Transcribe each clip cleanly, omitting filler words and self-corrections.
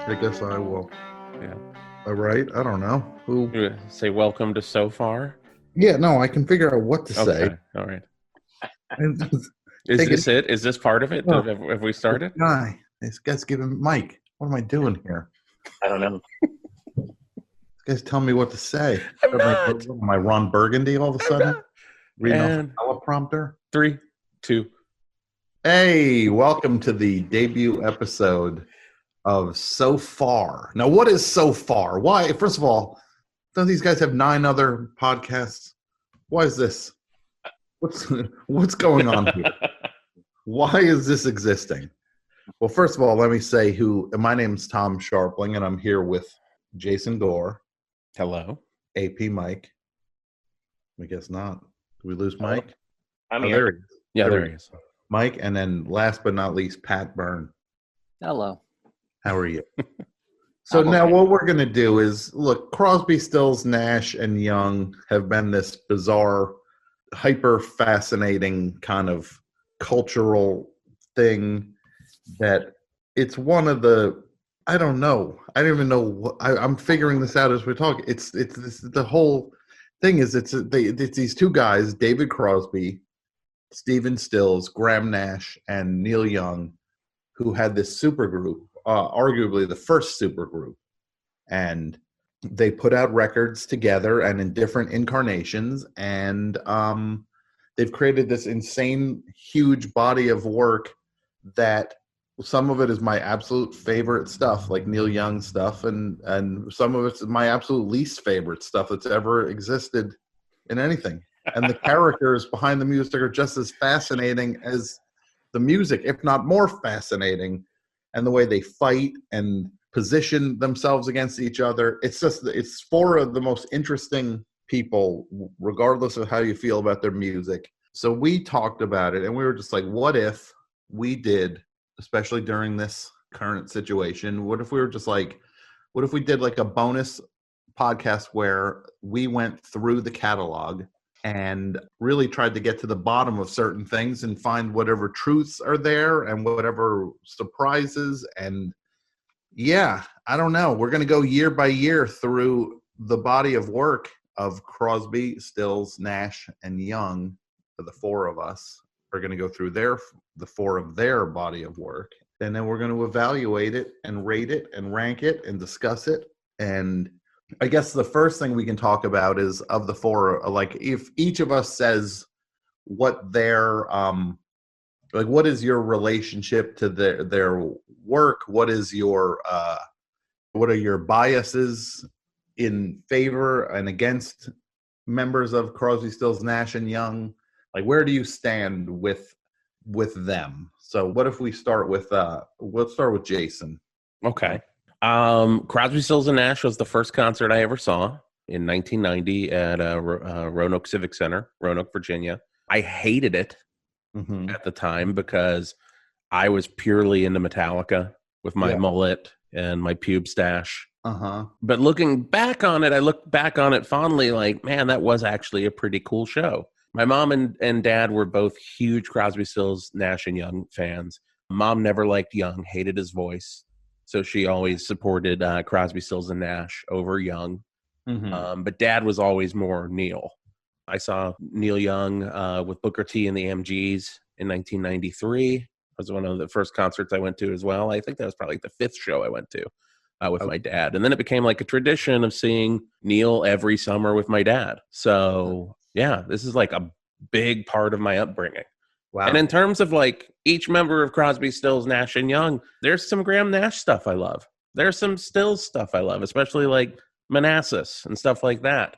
I guess I will. Yeah. All right. I don't know. Who? You say welcome to so far. Yeah, no, I can figure out what to say. Okay. All right. And Is take this it? Is this part of it? No. Have we started? This guy's giving Mike. What am I doing here? I don't know. This guy's telling me what to say. I'm not. Am I Ron Burgundy all of a sudden? Reading off a teleprompter? 3, 2. Hey, welcome to the debut episode of So Far. Now, what is So Far? Why? First of all, don't these guys have 9 other podcasts? Why is this? What's going on here? Why is this existing? Well, first of all, let me say my name's Tom Scharpling, and I'm here with Jason Gore. Hello. AP Mike. I guess not. Did we lose Mike? I'm There here. he is. Yeah, there he is. Mike, and then last but not least, Pat Byrne. Hello. How are you? So now what we're going to do is, look, Crosby, Stills, Nash, and Young have been this bizarre, hyper-fascinating kind of cultural thing that it's one of the, I don't know. I don't even know. I'm figuring this out as we talk. It's the whole thing is it's these two guys, David Crosby, Stephen Stills, Graham Nash, and Neil Young, who had this supergroup, arguably the first supergroup. And they put out records together and in different incarnations. And they've created this insane, huge body of work that some of it is my absolute favorite stuff, like Neil Young stuff, and some of it's my absolute least favorite stuff that's ever existed in anything. And the characters behind the music are just as fascinating as the music, if not more fascinating. And the way they fight and position themselves against each other, it's 4 of the most interesting people, regardless of how you feel about their music. So we talked about it, and we were just like, what if we did, especially during this current situation, what if we did like a bonus podcast where we went through the catalog and really tried to get to the bottom of certain things and find whatever truths are there and whatever surprises. And yeah, I don't know. We're going to go year by year through the body of work of Crosby, Stills, Nash, and Young. The 4 of us are going to go through the 4 of their body of work. And then we're going to evaluate it and rate it and rank it and discuss it. And I guess the first thing we can talk about is, of the 4, like, if each of us says what their what is your relationship to their work, what are your biases in favor and against members of Crosby, Stills, Nash, and Young, like where do you stand with them? So what if we start with let's start with Jason. Okay. Crosby, Stills, and Nash was the first concert I ever saw in 1990 at Roanoke Civic Center, Roanoke, Virginia. I hated it at the time because I was purely into Metallica with my mullet and my pube stash. But looking back on it, I look back on it fondly like, man, that was actually a pretty cool show. My mom and dad were both huge Crosby, Stills, Nash, and Young fans. Mom never liked Young, hated his voice. So she always supported Crosby, Stills, and Nash over Young. But Dad was always more Neil. I saw Neil Young with Booker T and the MGs in 1993. It was one of the first concerts I went to as well. I think that was probably the 5th show I went to with my dad. And then it became like a tradition of seeing Neil every summer with my dad. So, yeah, this is like a big part of my upbringing. Wow. And in terms of like each member of Crosby, Stills, Nash, and Young, there's some Graham Nash stuff I love. There's some Stills stuff I love, especially like Manassas and stuff like that.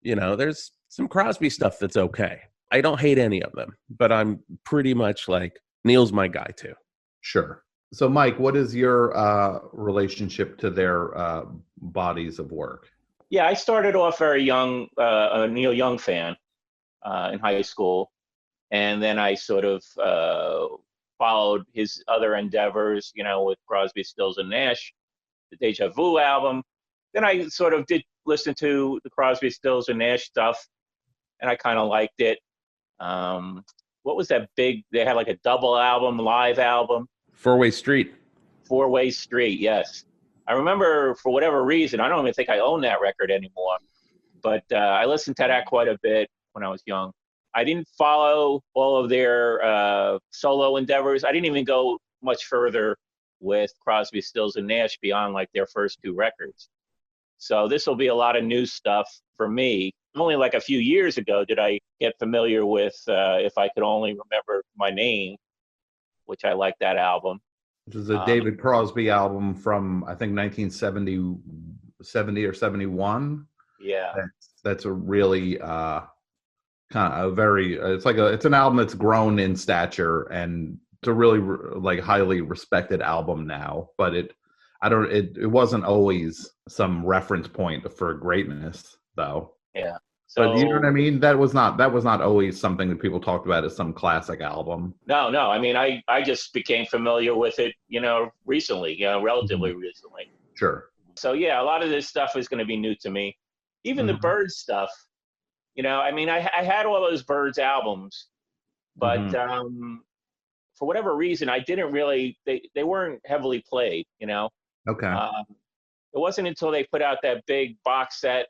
You know, there's some Crosby stuff that's okay. I don't hate any of them, but I'm pretty much like, Neil's my guy too. Sure. So Mike, what is your relationship to their bodies of work? Yeah, I started off very young, a Neil Young fan in high school. And then I sort of followed his other endeavors, you know, with Crosby, Stills, and Nash, the Deja Vu album. Then I sort of did listen to the Crosby, Stills, and Nash stuff, and I kind of liked it. What was that big? They had like a double album, live album. Four-Way Street. Four-Way Street, yes. I remember for whatever reason, I don't even think I own that record anymore, but I listened to that quite a bit when I was young. I didn't follow all of their solo endeavors. I didn't even go much further with Crosby, Stills, and Nash beyond like their first two records. So this will be a lot of new stuff for me. Only like a few years ago did I get familiar with If I Could Only Remember My Name, which I like that album. Which is a David Crosby album from, I think, 1970 or 71. Yeah. That's a really kind of a very, it's an album that's grown in stature, and it's a really like highly respected album now, but it wasn't always some reference point for greatness though. Yeah. So, but you know what I mean? That was not always something that people talked about as some classic album. No. I mean, I just became familiar with it, recently, relatively recently. Sure. So yeah, a lot of this stuff is going to be new to me. Even the Byrds stuff, I mean, I had all those Byrds albums, but for whatever reason, I didn't really, they weren't heavily played, Okay. It wasn't until they put out that big box set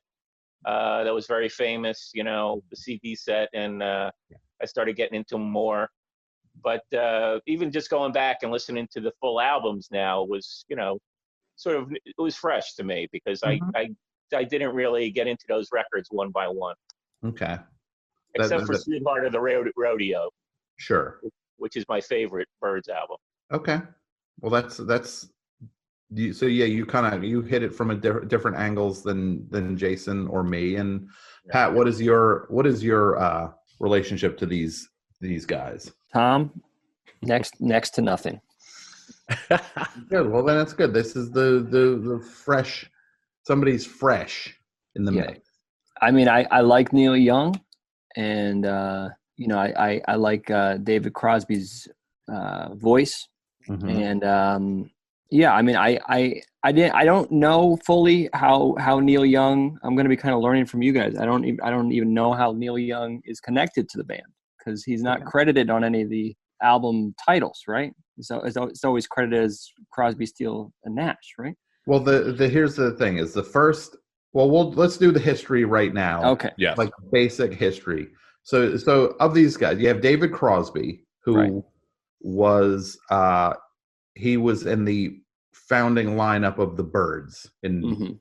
that was very famous, the CD set, and I started getting into them more. But even just going back and listening to the full albums now was, sort of, it was fresh to me because I didn't really get into those records one by one. Okay. Except for Sweetheart of the Rodeo. Sure. Which is my favorite Byrds album. Okay. Well, that's so yeah, you hit it from a different angles than Jason or me. And Pat, what is your relationship to these guys? Tom, next to nothing. Good. Well, then that's good. This is the fresh. Somebody's fresh in the mix. I mean, I like Neil Young, and I like David Crosby's voice, and I mean, I don't know fully how Neil Young. I'm going to be kind of learning from you guys. I don't even know how Neil Young is connected to the band because he's not credited on any of the album titles, right? So it's always credited as Crosby, Stills, and Nash, right? Well, here's the thing: is the first. Well, let's do the history right now. Okay. Yeah. Like basic history. So of these guys, you have David Crosby, who was he was in the founding lineup of the Byrds in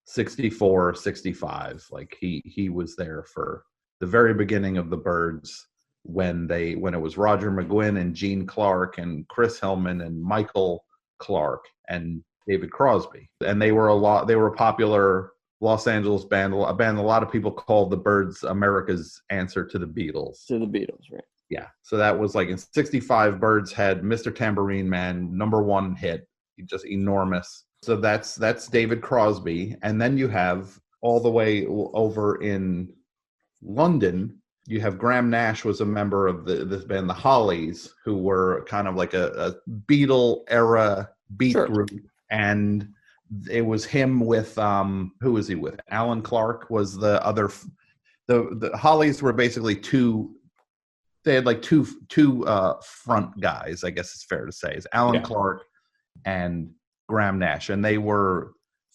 64, 65. Like he was there for the very beginning of the Byrds when it was Roger McGuinn and Gene Clark and Chris Hillman and Michael Clark and David Crosby. And they were a popular Los Angeles band, a band a lot of people called the Byrds America's answer to the Beatles. To the Beatles, right. Yeah. So that was like in 65, Byrds had Mr. Tambourine Man, #1 hit, just enormous. So that's David Crosby. And then you have all the way over in London, you have Graham Nash was a member of this band, the Hollies, who were kind of like a Beatle era beat group. And it was him with who was he with? Alan Clark was the other. The Hollies were basically two. They had like two front guys, I guess it's fair to say, is Alan Clark and Graham Nash, and they were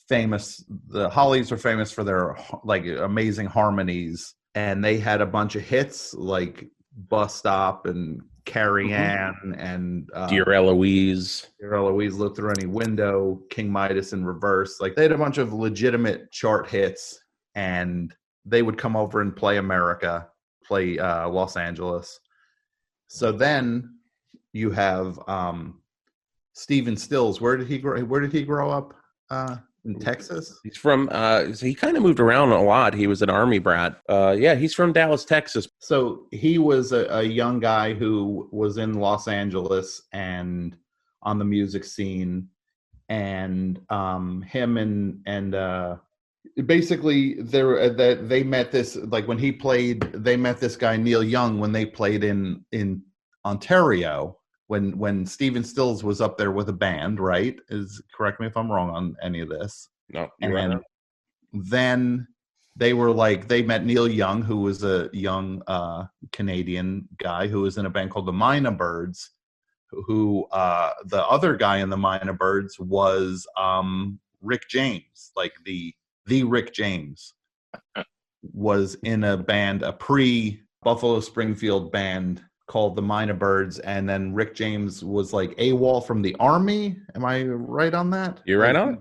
famous. The Hollies were famous for their like amazing harmonies, and they had a bunch of hits like "Bus Stop" and "Carrie Ann" and "Dear Eloise." "Dear Eloise," "Look Through Any Window," "King Midas in Reverse." Like they had a bunch of legitimate chart hits, and they would come over and play America, play Los Angeles. So then you have Stephen Stills. Where did he grow up? In Texas? He's from he kind of moved around a lot. He was an army brat. He's from Dallas, Texas. So he was a young guy who was in Los Angeles and on the music scene, and him and basically they met this, like when he played, they met this guy Neil Young when they played in Ontario. When Stephen Stills was up there with a band, right? Correct me if I'm wrong on any of this. No, and then they met Neil Young, who was a young Canadian guy who was in a band called the Mina Byrds, who the other guy in the Minor Byrds was Rick James, like the Rick James was in a band, a pre-Buffalo Springfield band called the Minor Byrds, and then Rick James was like AWOL from the Army. Am I right on that? You're right on it.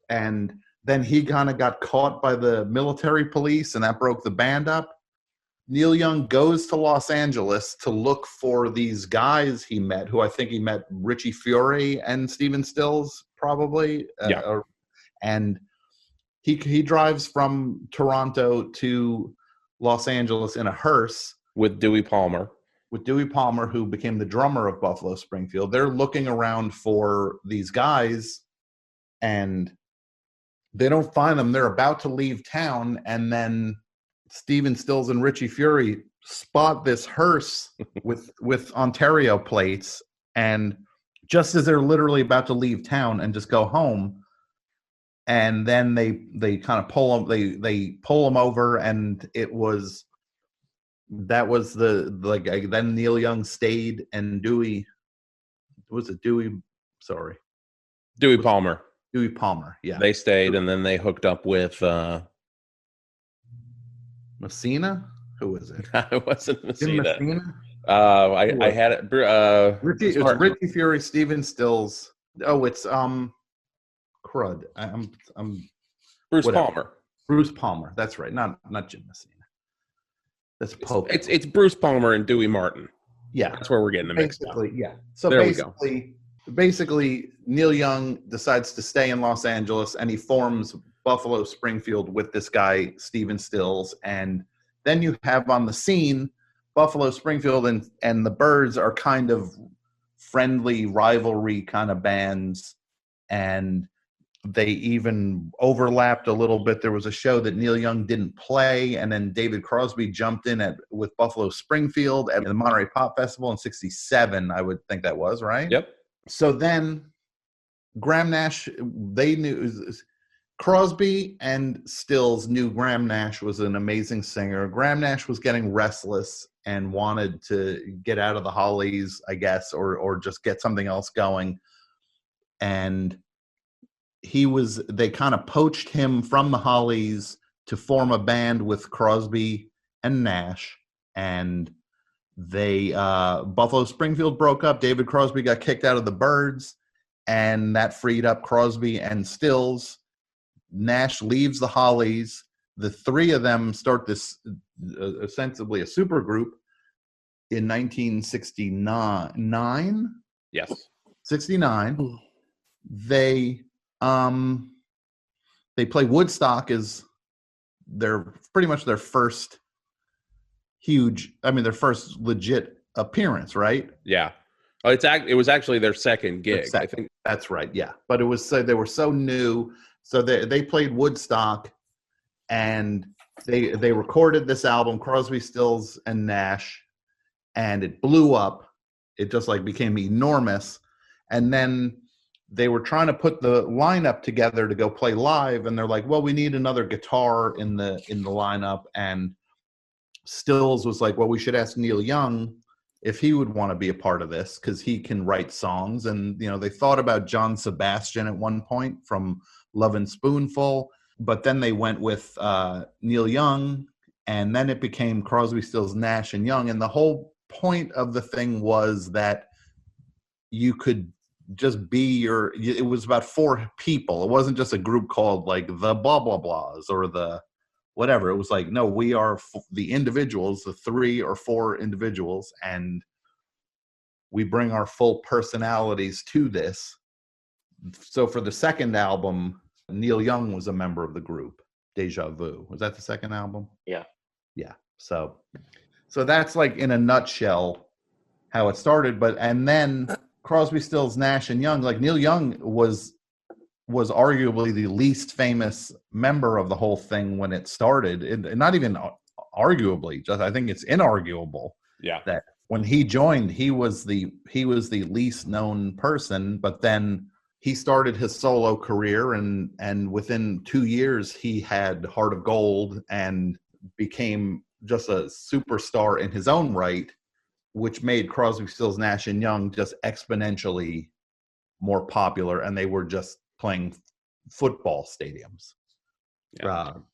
And then he kind of got caught by the military police, and that broke the band up. Neil Young goes to Los Angeles to look for these guys he met, who I think he met Richie Furay and Stephen Stills, probably. Yeah. And he drives from Toronto to Los Angeles in a hearse. With Dewey Palmer, who became the drummer of Buffalo Springfield. They're looking around for these guys, and they don't find them. They're about to leave town, and then Stephen Stills and Richie Furay spot this hearse with Ontario plates, and just as they're literally about to leave town and just go home, and then they kind of pull them, they pull them over, and that was then Neil Young stayed, and Dewey Palmer, yeah, they stayed, and then they hooked up with Messina. Who was it? It wasn't Messina. I had it. Richie Furay, Stephen Stills. Oh, it's crud. I'm Bruce whatever. Palmer. Bruce Palmer. That's right. Not Jim Messina. That's Pope. It's Bruce Palmer and Dewey Martin. Yeah, that's where we're getting the mix up. Yeah. So basically, Neil Young decides to stay in Los Angeles, and he forms Buffalo Springfield with this guy Stephen Stills, and then you have on the scene Buffalo Springfield and the Byrds are kind of friendly rivalry kind of bands, and they even overlapped a little bit. There was a show that Neil Young didn't play, and then David Crosby jumped in with Buffalo Springfield at the Monterey Pop Festival in '67, I would think that was, right? Yep. So then Graham Nash, they knew, Crosby and Stills knew Graham Nash was an amazing singer. Graham Nash was getting restless and wanted to get out of the Hollies, I guess, or just get something else going. And they kind of poached him from the Hollies to form a band with Crosby and Nash, and Buffalo Springfield broke up. David Crosby got kicked out of the Byrds, and that freed up Crosby and Stills. Nash leaves the Hollies. The three of them start this ostensibly a supergroup in 1969. Yes, 69. They play Woodstock as pretty much their first their first legit appearance, right? Yeah. Oh, it was actually their second gig. I think that's right. Yeah, but it was they were so new. So they played Woodstock, and they recorded this album, Crosby, Stills, and Nash, and it blew up. It just became enormous, and then they were trying to put the lineup together to go play live, and they're like, well, we need another guitar in the lineup, and Stills was like, well, we should ask Neil Young if he would want to be a part of this, because he can write songs. And they thought about John Sebastian at one point from Lovin' Spoonful, but then they went with Neil Young, and then it became Crosby, Stills, Nash, and Young. And the whole point of the thing was that you could just it was about four people. It wasn't just a group called the blah blah blahs or the whatever. It was no, we are the individuals, the 3 or 4 individuals, and we bring our full personalities to this. So for the second album, Neil Young was a member of the group. Deja Vu. Was that the second album? Yeah. Yeah. So that's in a nutshell how it started. And then Crosby, Stills, Nash, and Young, Neil Young was arguably the least famous member of the whole thing when it started. Not even arguably, just I think it's inarguable. Yeah. That when he joined, he was the least known person, but then he started his solo career, and within 2 years he had Heart of Gold and became just a superstar in his own right. which made Crosby, Stills, Nash and Young just exponentially more popular, and they were just playing football stadiums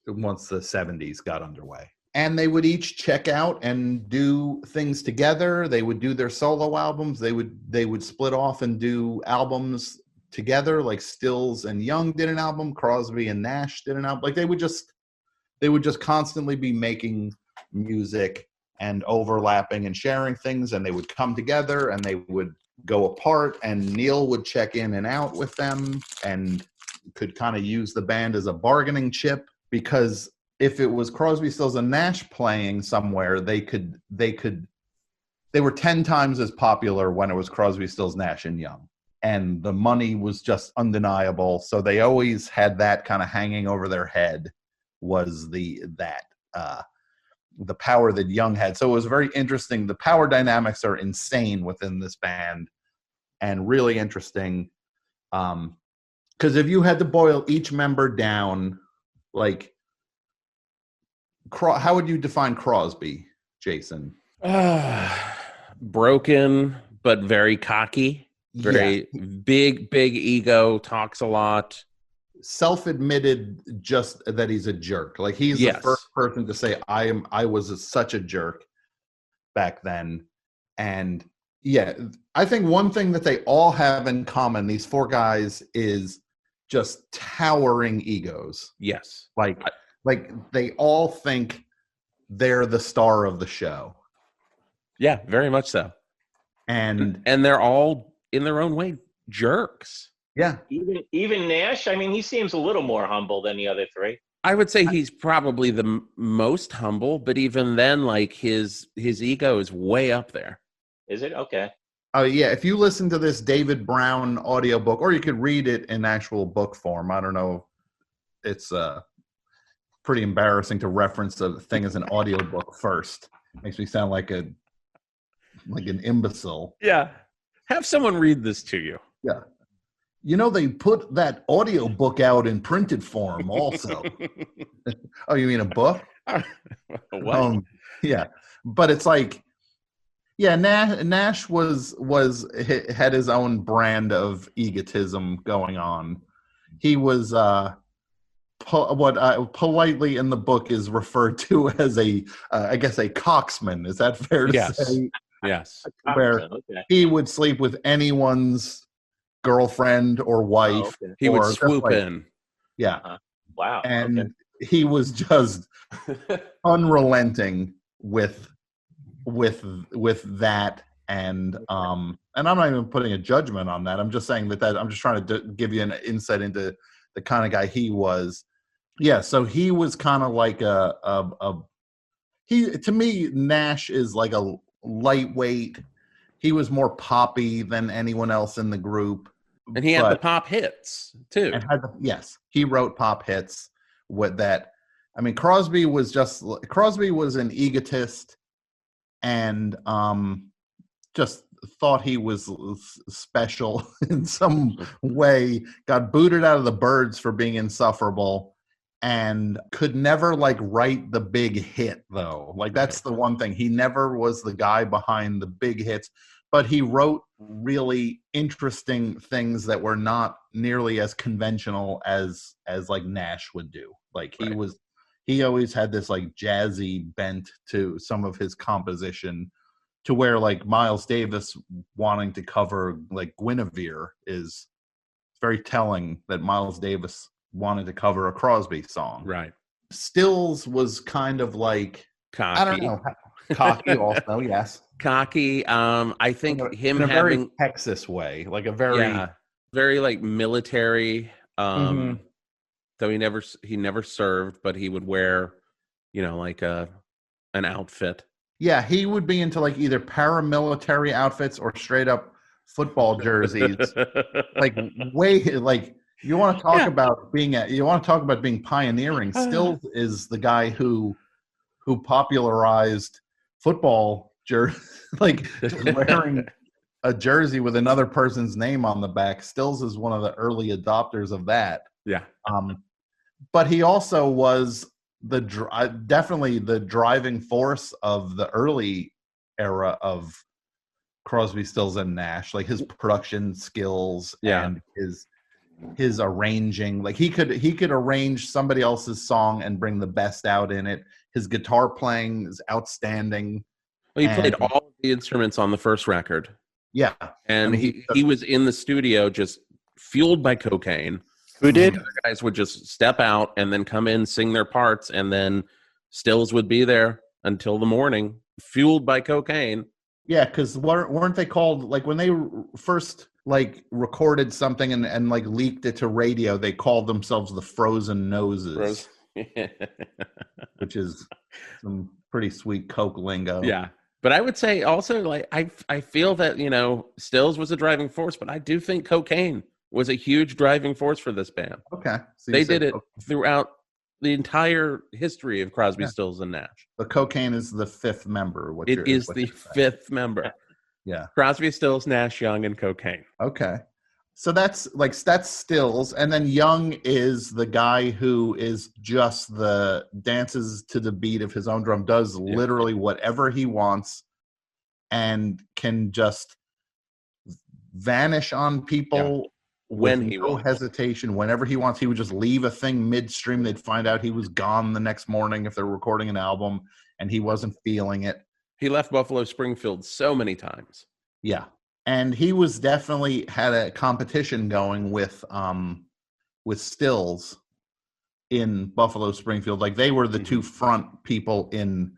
once the 70s got underway. And they would each check out and do things together. They would do their solo albums. They would split off and do albums together, like Stills and Young did an album, Crosby and Nash did an album. Like they would just constantly be making music and overlapping and sharing things, and they would come together and they would go apart, and Neil would check in and out with them and could kind of use the band as a bargaining chip, because if it was Crosby, Stills, and Nash playing somewhere, they were 10 times as popular when it was Crosby, Stills, Nash, and Young. And the money was just undeniable. So they always had that kind of hanging over their head, was the power that Young had. So it was very interesting. The power dynamics are insane within this band and really interesting. Because if you had to boil each member down, like, how would you define Crosby, Jason? Broken, but very cocky. Very big ego, talks a lot. Self-admitted just that he's a jerk. Like he's the first person to say, I was such a jerk back then. And I think one thing that they all have in common, these four guys, is just towering egos. Yes. Like they all think they're the star of the show. Yeah, very much so. And they're all in their own way jerks. Yeah. Even Nash, I mean, he seems a little more humble than the other three. I would say he's probably the most humble, but even then, like his ego is way up there. Is it? Okay. Oh, yeah. If you listen to this David Brown audiobook, or you could read it in actual book form. I don't know. It's pretty embarrassing to reference a thing as an audiobook first. Makes me sound like an imbecile. Yeah. Have someone read this to you. Yeah. You know, they put that audiobook out in printed form also. Oh, you mean a book? What? Yeah. But it's like, yeah, Nash had his own brand of egotism going on. He was what politely in the book is referred to as I guess a coxman. Is that fair to say? Yes. Where he would sleep with anyone's girlfriend or wife. Oh, okay. He would swoop in. Yeah. Wow. And he was just unrelenting with that. And I'm not even putting a judgment on that. I'm just saying that I'm just trying to give you an insight into the kind of guy he was. Yeah. So he was kind of like to me, Nash is like a lightweight. He was more poppy than anyone else in the group. And he had the pop hits too. He wrote pop hits with that. I mean, Crosby was an egotist and just thought he was special in some way, got booted out of the Byrds for being insufferable, and could never write the big hit though. Like that's the one thing. He never was the guy behind the big hits, but he wrote really interesting things that were not nearly as conventional as like Nash would do. Like he always had this like jazzy bent to some of his composition, to where like Miles Davis wanting to cover like Guinevere is very telling that Miles Davis wanted to cover a Crosby song. Right. Stills was kind of like, cocky. I don't know, cocky also, yes. Cocky. I think him in a having very Texas way, like a very very like military. Though he never served, but he would wear, like an outfit. Yeah, he would be into like either paramilitary outfits or straight up football jerseys. Like way like you want to talk about being pioneering. Stills is the guy who popularized football jersey, like just wearing a jersey with another person's name on the back. Stills is one of the early adopters of that. Yeah. But he also was definitely the driving force of the early era of Crosby, Stills, and Nash, like his production skills and his arranging. Like he could arrange somebody else's song and bring the best out in it. His guitar playing is outstanding. Well, he played all of the instruments on the first record. Yeah. And he was in the studio just fueled by cocaine. Who did? The other guys would just step out and then come in, sing their parts, and then Stills would be there until the morning, fueled by cocaine. Yeah, because weren't they called, like when they first like recorded something and like leaked it to radio, they called themselves the Frozen Noses, which is some pretty sweet coke lingo. Yeah. But I would say also, like, I feel that, you know, Stills was a driving force, but I do think cocaine was a huge driving force for this band. Okay. So they did it throughout the entire history of Crosby, Stills, and Nash. The cocaine is the fifth member. It is the fifth member. Yeah. Crosby, Stills, Nash, Young, and cocaine. Okay. So that's Stills. And then Young is the guy who is just dances to the beat of his own drum, does literally whatever he wants, and can just vanish on people when he no hesitation, whenever he wants. He would just leave a thing midstream. They'd find out he was gone the next morning if they're recording an album and he wasn't feeling it. He left Buffalo Springfield so many times. Yeah. And he was definitely had a competition going with Stills in Buffalo Springfield. Like they were the two front people in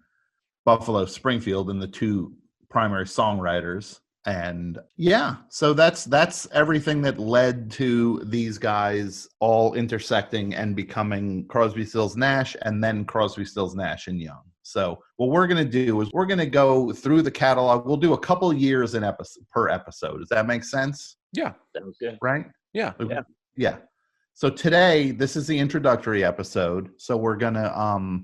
Buffalo Springfield and the two primary songwriters. And yeah, so that's everything that led to these guys all intersecting and becoming Crosby, Stills, Nash, and then Crosby, Stills, Nash, and Young. So what we're going to do is we're going to go through the catalog. We'll do a couple years per episode. Does that make sense? Yeah. Sounds good. Right? Yeah. Yeah. So today, this is the introductory episode. So we're going to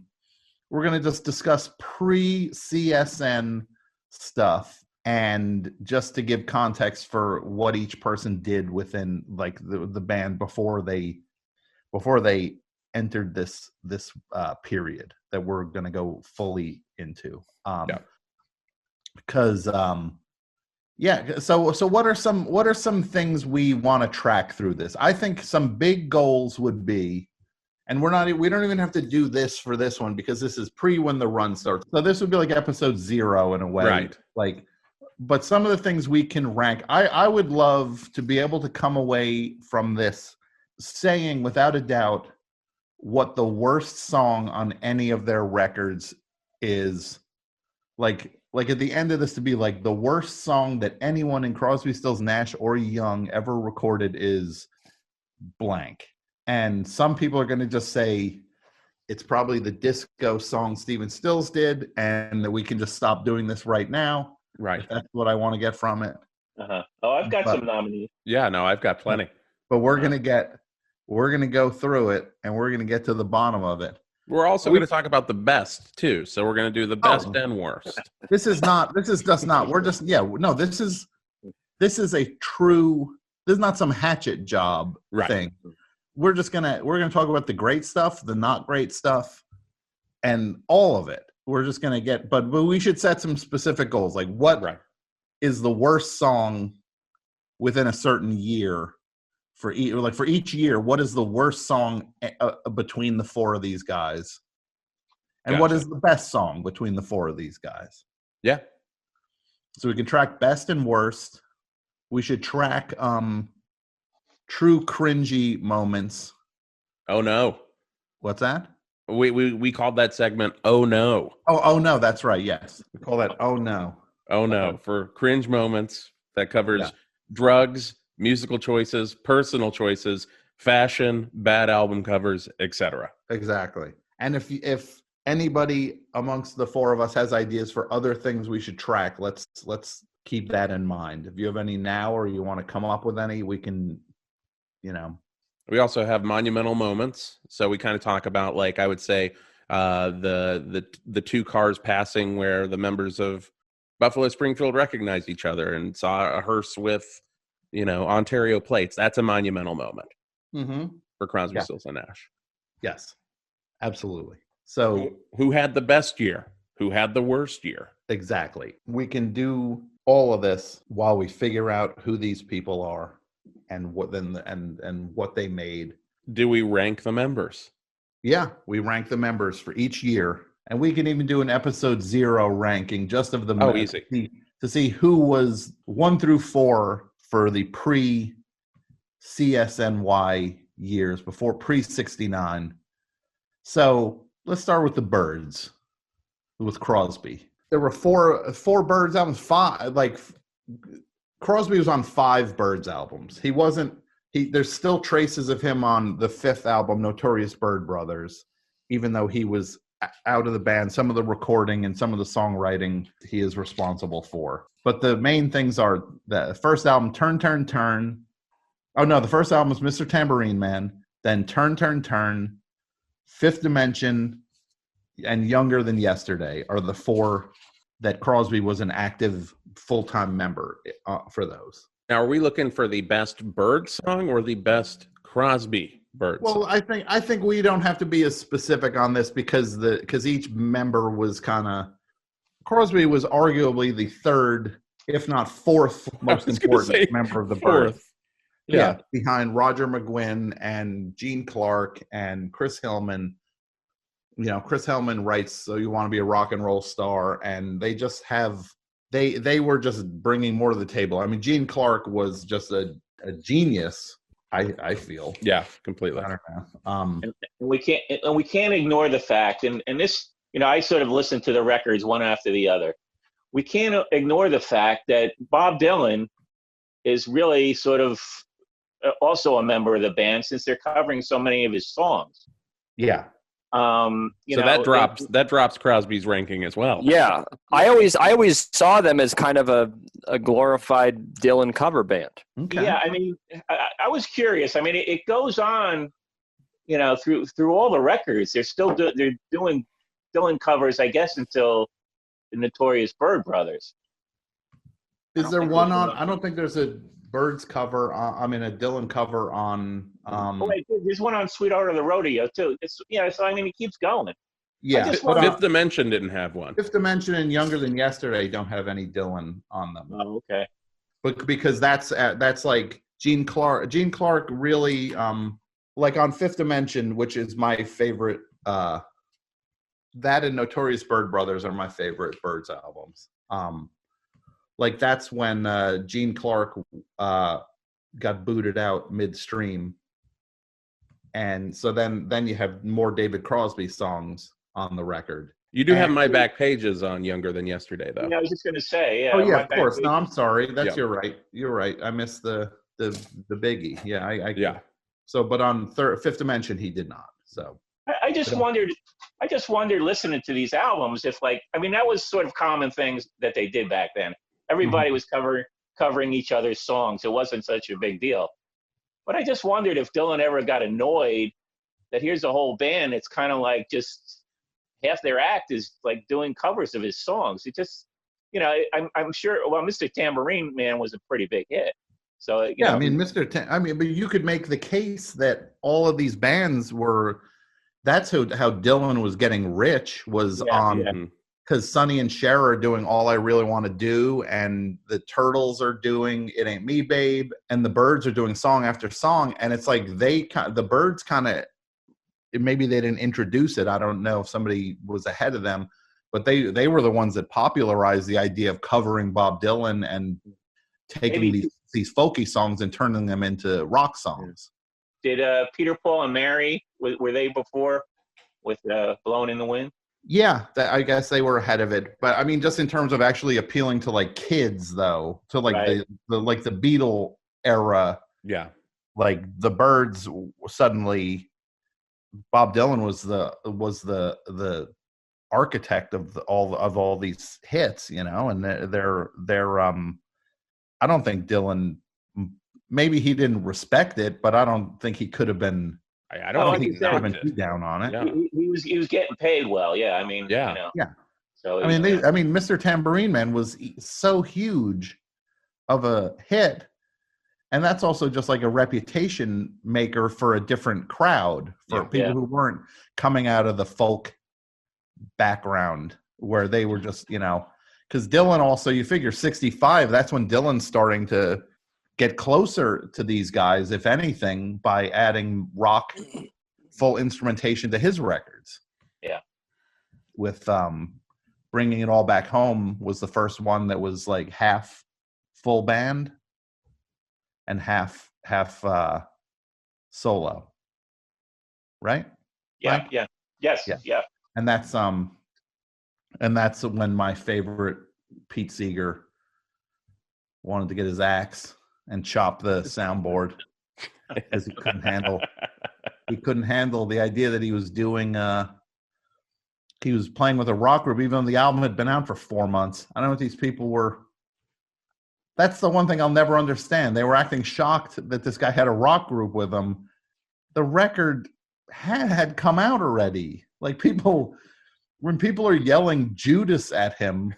just discuss pre-CSN stuff. And just to give context for what each person did within like the band before they entered this period that we're going to go fully into. Because so what are some things we want to track through this? I think some big goals would be, and we don't even have to do this for this one because this is when the run starts. So this would be like episode 0 in a way, right? Like. But some of the things we can rank, I would love to be able to come away from this saying without a doubt what the worst song on any of their records is. Like at the end of this to be like the worst song that anyone in Crosby, Stills, Nash, or Young ever recorded is blank. And some people are going to just say it's probably the disco song Stephen Stills did and that we can just stop doing this right now. Right. That's what I want to get from it. Oh, I've got some nominees. Yeah, no, I've got plenty. But we're gonna go through it and we're gonna get to the bottom of it. We're also going to talk about the best too. So we're going to do the best and worst. This is not. This is not some hatchet job thing. We're gonna talk about the great stuff, the not great stuff, and all of it. We're just going to get, but we should set some specific goals. Like what is the worst song within a certain year for each year? What is the worst song between the four of these guys? And what is the best song between the four of these guys? Yeah. So we can track best and worst. We should track true cringy moments. Oh no. What's that? We called that segment "Oh No." Oh no, that's right. Yes, we call that "Oh No." Oh no, for cringe moments that covers drugs, musical choices, personal choices, fashion, bad album covers, etc. Exactly. And if anybody amongst the four of us has ideas for other things we should track, let's keep that in mind. If you have any now or you want to come up with any, we can, We also have monumental moments. So we kind of talk about, like, I would say the two cars passing where the members of Buffalo Springfield recognized each other and saw a hearse with, Ontario plates. That's a monumental moment for Crosby, Stills, and Nash. Yes, absolutely. So who had the best year? Who had the worst year? Exactly. We can do all of this while we figure out who these people are and what and what they made. Do we rank the members? Yeah, we rank the members for each year, and we can even do an episode 0 ranking just of the easy to see who was 1 through 4 for the pre-CSNY years before pre-69. So let's start with the Byrds with Crosby. There were four Byrds albums. Crosby was on 5 Byrds albums. He wasn't. There's still traces of him on the 5th album, Notorious Byrd Brothers, even though he was out of the band. Some of the recording and some of the songwriting he is responsible for. But the main things are the first album, Turn, Turn, Turn. Oh, no, the first album was Mr. Tambourine Man, then Turn, Turn, Turn, Fifth Dimension, and Younger Than Yesterday are the 4 that Crosby was an active full-time member for those. Now, are we looking for the best Byrd song or the best Crosby Byrd song? Well, I think we don't have to be as specific on this because each member was kind of Crosby was arguably the 3rd, if not 4th, most important member of the Byrds. Yeah, behind Roger McGuinn and Gene Clark and Chris Hillman. You know, Chris Hillman writes "So You Want to Be a Rock and Roll Star," and they just have they were just bringing more to the table. I mean, Gene Clark was just a genius. I feel. Yeah, completely. I don't know. And we can't ignore the fact, and this, you know, I sort of listened to the records one after the other. We can't ignore the fact that Bob Dylan is really sort of also a member of the band since they're covering so many of his songs. Yeah. That drops Crosby's ranking as well. Yeah, I always saw them as kind of a glorified Dylan cover band. Okay. Yeah, I mean, I was curious. I mean, it goes on, you know, through all the records. They're still they're doing Dylan covers, I guess, until the Notorious Byrd Brothers. Is there one on? I don't think there's a Byrds cover. A Dylan cover on. Wait, there's one on Sweetheart of the Rodeo too. So I mean, it keeps going. Yeah, Fifth Dimension didn't have one. Fifth Dimension and Younger Than Yesterday don't have any Dylan on them. Oh, okay. But because that's like Gene Clark. Gene Clark really like on Fifth Dimension, which is my favorite. That and Notorious Byrd Brothers are my favorite Byrds albums. Like that's when Gene Clark got booted out midstream, and so then you have more David Crosby songs on the record. You do have My Back Pages on Younger Than Yesterday, though. Yeah, I was just going to say. Yeah, oh yeah, of course. No, I'm sorry. That's You're right. You're right. I missed the biggie. Yeah, I So, but on Fifth Dimension, he did not. So I just wondered listening to these albums if that was sort of common things that they did back then. Everybody was covering each other's songs. It wasn't such a big deal. But I just wondered if Dylan ever got annoyed that here's a whole band. It's kind of like just half their act is like doing covers of his songs. It just, I'm sure. Well, Mr. Tambourine Man was a pretty big hit. So but you could make the case that all of these bands were. That's how Dylan was getting rich was on. Yeah. Because Sonny and Cher are doing All I Really Want to Do, and the Turtles are doing It Ain't Me, Babe, and the Byrds are doing song after song, and it's like the Byrds kind of, maybe they didn't introduce it. I don't know if somebody was ahead of them, but they were the ones that popularized the idea of covering Bob Dylan and taking these folky songs and turning them into rock songs. Did Peter, Paul, and Mary, were they before with Blowing in the Wind? Yeah, I guess they were ahead of it, but I mean, just in terms of actually appealing to like kids, though, to like the Beatle era. Yeah, like the Byrds suddenly, Bob Dylan was the architect of all these hits, and they're I don't think Dylan, maybe he didn't respect it, but I don't think he could have been. I don't think he would have been too down on it. Yeah. He was getting paid well. Yeah, I mean, yeah. So Mr. Tambourine Man was so huge of a hit, and that's also just like a reputation maker for a different crowd for people who weren't coming out of the folk background where they were just because Dylan also, you figure 65, that's when Dylan's starting to get closer to these guys, if anything, by adding rock full instrumentation to his records. Yeah. With Bringing It All Back Home was the first one that was like half full band and half solo. Right? Yeah, Mike? yeah. Yes, Yeah. yeah. And that's when my favorite Pete Seeger wanted to get his axe and chop the soundboard because he couldn't handle the idea that he was doing he was playing with a rock group even though the album had been out for 4 months. I don't know what these people were. That's the one thing I'll never understand. They were acting shocked that this guy had a rock group with him. The record had come out already. Like when people are yelling Judas at him,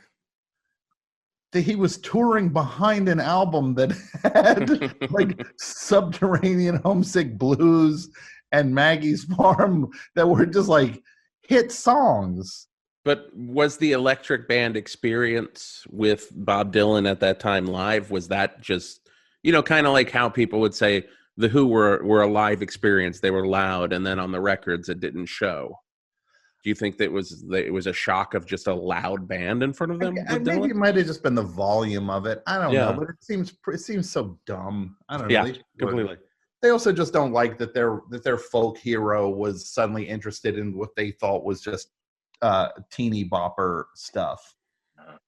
he was touring behind an album that had like Subterranean Homesick Blues and Maggie's Farm that were just like hit songs. But was the Electric Band experience with Bob Dylan at that time live, was that just, kind of like how people would say the Who were a live experience, they were loud, and then on the records it didn't show? Do you think that it was a shock of just a loud band in front of them? Maybe it might have just been the volume of it. I don't know, but it seems so dumb. I don't know. Yeah, completely. They also just don't like that their folk hero was suddenly interested in what they thought was just teeny bopper stuff.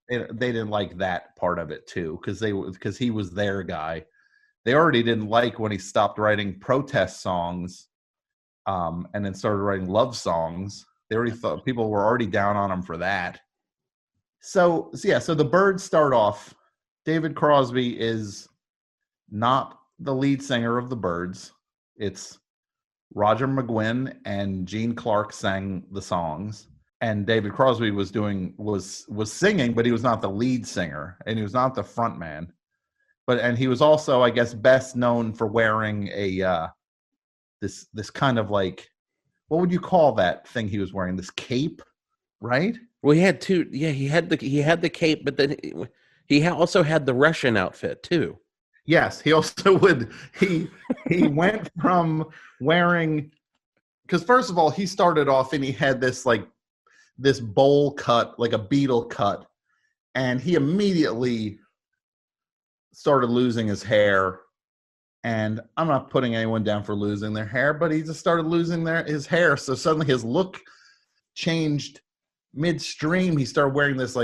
They didn't like that part of it too, because he was their guy. They already didn't like when he stopped writing protest songs, and then started writing love songs. They already thought people were already down on him for that. So the Byrds start off. David Crosby is not the lead singer of the Byrds. It's Roger McGuinn and Gene Clark sang the songs, and David Crosby was singing, but he was not the lead singer and he was not the front man. And he was also, I guess, best known for wearing a this kind of like, what would you call that thing he was wearing? This cape, right? Well, he had two. Yeah, he had the cape, but then he also had the Russian outfit too. Yes, he also would. He went from wearing, because first of all, he started off and he had this bowl cut, like a Beatle cut, and he immediately started losing his hair. And I'm not putting anyone down for losing their hair, but he just started losing his hair. So suddenly his look changed midstream. He started wearing this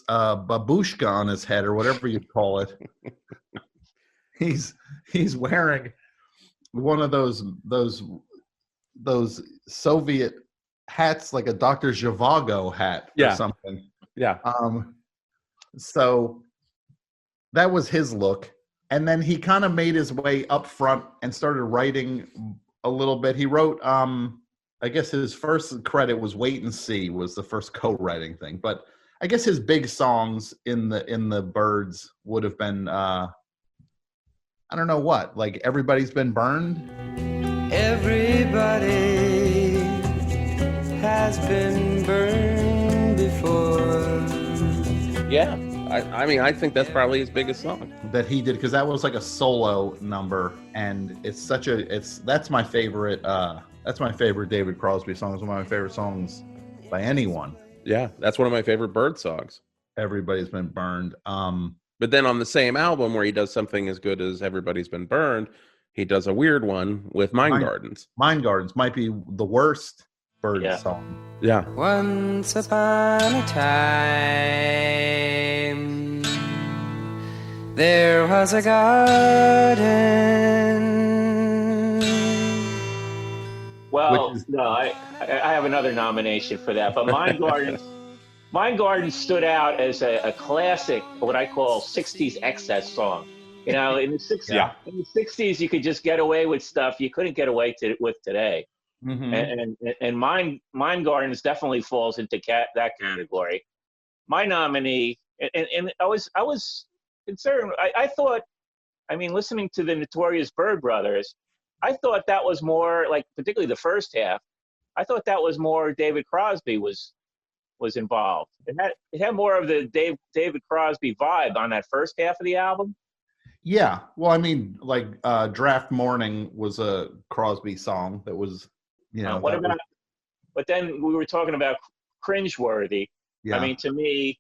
babushka on his head, or whatever you call it. He's wearing one of those Soviet hats, like a Dr. Zhivago hat or something. Yeah. So that was his look. And then he kind of made his way up front and started writing a little bit. He wrote, I guess his first credit was Wait and See, was the first co-writing thing. But I guess his big songs in the Byrds would have been, I don't know what, like Everybody's Been Burned. Everybody has been burned before. Yeah. I mean, I think that's probably his biggest song that he did, because that was like a solo number, and that's my favorite. That's my favorite David Crosby song. It's one of my favorite songs by anyone. Yeah, that's one of my favorite Byrd songs. Everybody's Been Burned. But then on the same album where he does something as good as Everybody's Been Burned, he does a weird one with Mind Gardens. Mind Gardens might be the worst Byrd song. Yeah. Once upon a time, there was a garden. Well, no, I have another nomination for that, but Mind Gardens stood out as a classic, what I call 60s excess song. In the 60s, you could just get away with stuff you couldn't get away with today. Mm-hmm. And Mind Gardens definitely falls into that category. My nominee, and I was concerned. I thought, listening to the Notorious Byrd Brothers, I thought that was more like, particularly the first half, I thought that was more David Crosby was was involved. It had more of the David Crosby vibe on that first half of the album. Yeah, well, I mean, like Draft Morning was a Crosby song that was, What about? But then we were talking about cringeworthy. Yeah. I mean, to me,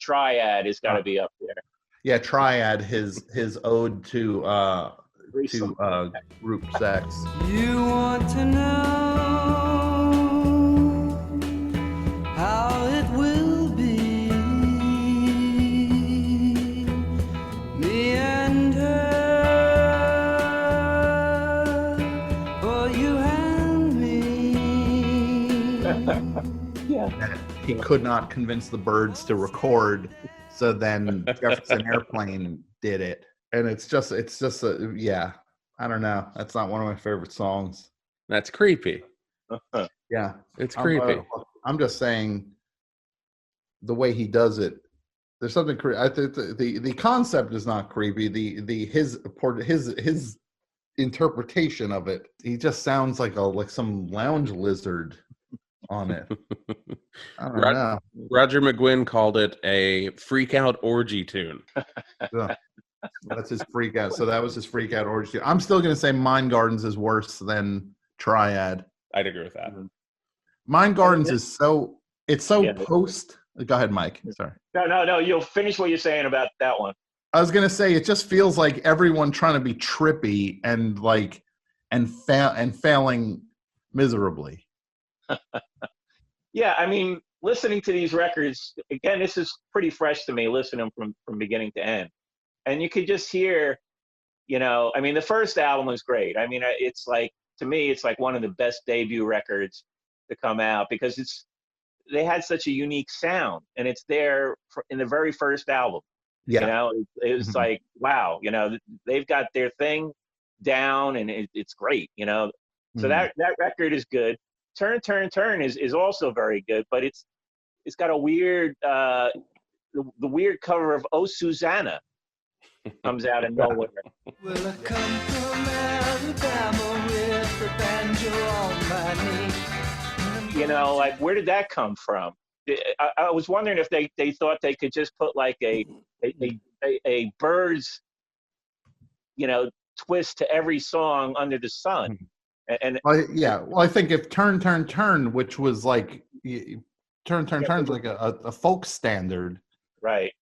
Triad has got to be up there. Yeah, Triad, his ode to group sex. You want to know how it will be, me and her, or you and me. Yeah. He could not convince the Byrds to record, so then Jefferson Airplane did it. And it's just yeah, I don't know. That's not one of my favorite songs. That's creepy. Yeah. It's creepy. I'm just saying the way he does it, there's something I think the concept is not creepy. His interpretation of it, he just sounds like some lounge lizard on it. I don't know. Roger McGuinn called it a freak out orgy tune. Yeah. That's his freak out. So that was his freak out orgy tune. I'm still going to say Mind Gardens is worse than Triad. I'd agree with that. Mind Gardens is so post. Go ahead, Mike. Sorry. No. You'll finish what you're saying about that one. I was going to say it just feels like everyone trying to be trippy and failing miserably. Yeah, I mean, listening to these records, again, this is pretty fresh to me, listening from beginning to end. And you could just hear, I mean, the first album was great. I mean, it's like, to me, it's like one of the best debut records to come out because they had such a unique sound, and it's there in the very first album. Yeah. It was like, wow, they've got their thing down, and it's great, So that record is good. Turn is also very good, but it's got a weird the weird cover of Oh Susanna comes out of nowhere. Will I come from Alabama with a banjo on my knee? Like where did that come from? I was wondering if they thought they could just put like a Byrds twist to every song under the sun. And I think if Turn, which was like Turn's like a folk standard, right?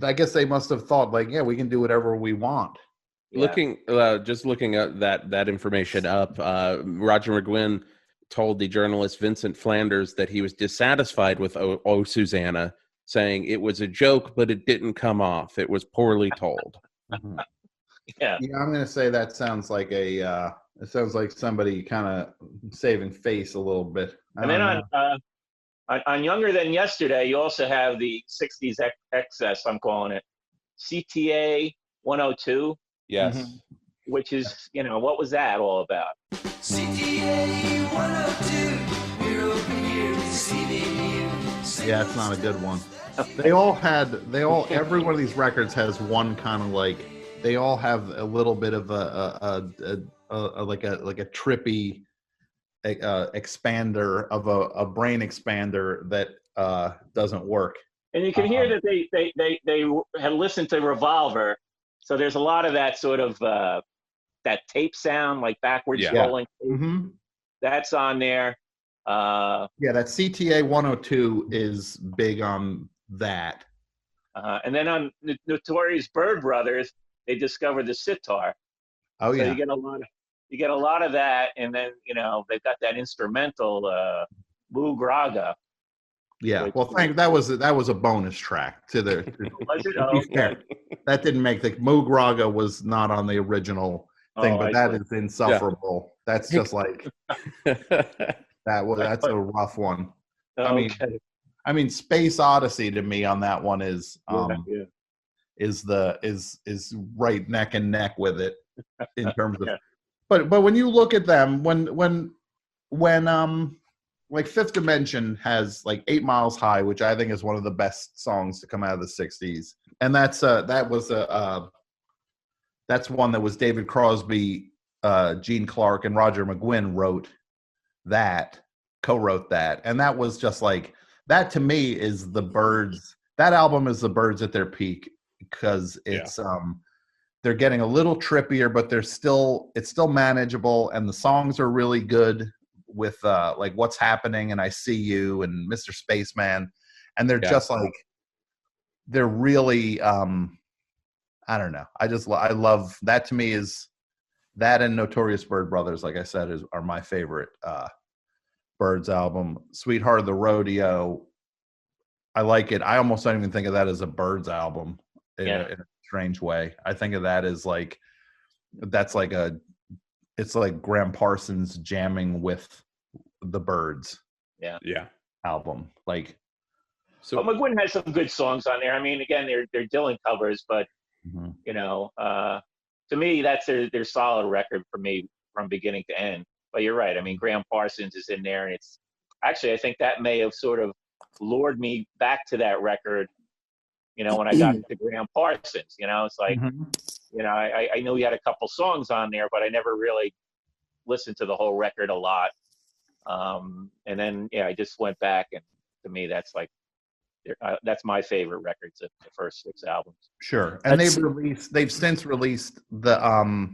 I guess they must have thought like, yeah, we can do whatever we want. Yeah. Just looking at that information up, Roger McGuinn told the journalist Vincent Flanders that he was dissatisfied with Oh Susanna, saying it was a joke, but it didn't come off. It was poorly told. Yeah, I'm going to say that sounds like it sounds like somebody kind of saving face a little bit. And then on Younger Than Yesterday, you also have the 60s excess, I'm calling it, CTA 102. Yes. Which is, what was that all about? CTA 102, we're over here receiving you. Yeah, it's not a good one. Every one of these records has one kind of like, they all have a little bit of a trippy expander of a brain expander that doesn't work. And you can hear that they had listened to Revolver, so there's a lot of that sort of that tape sound, like backwards scrolling. Mm-hmm. That's on there. That CTA 102 is big on that. And then on the Notorious Byrd Brothers, they discovered the sitar. Oh yeah. So you get a lot of that, and then they've got that instrumental Moo Graga. Yeah, well, that was a bonus track to the. Was it? Oh, okay. That didn't make the Moo Graga was not on the original thing, but that is insufferable. Yeah. That's just like that's a rough one. I mean, Space Odyssey to me on that one is is right neck and neck with it in terms of. But when you look at them, when like Fifth Dimension has like 8 Miles High, which I think is one of the best songs to come out of the 60s. And that's one that was David Crosby, Gene Clark, and Roger McGuinn wrote that. co-wrote that, and that was just like that to me is the Byrds. That album is the Byrds at their peak because it's they're getting a little trippier, but it's still manageable, and the songs are really good with like What's Happening and I See You and Mr. Spaceman, and they're just like they're really I don't know. I love that. To me is that and Notorious Byrd Brothers, like I said, are my favorite Byrds album. Sweetheart of the Rodeo, I like it. I almost don't even think of that as a Byrds album in a strange way. I think of that as like it's like Graham Parsons jamming with the Byrds. Yeah. Album. Like, so but McGuinn has some good songs on there. I mean, again, they're Dylan covers, but you know, to me, that's their solid record for me from beginning to end. But you're right. I mean, Graham Parsons is in there, and it's actually, I think that may have sort of lured me back to that record. You know, when I got into Graham Parsons, you know, it's like, you know, I knew he had a couple songs on there, but I never really listened to the whole record a lot. And then, I just went back, and to me, that's like, that's my favorite records, the first 6 albums. Sure. And they've since released the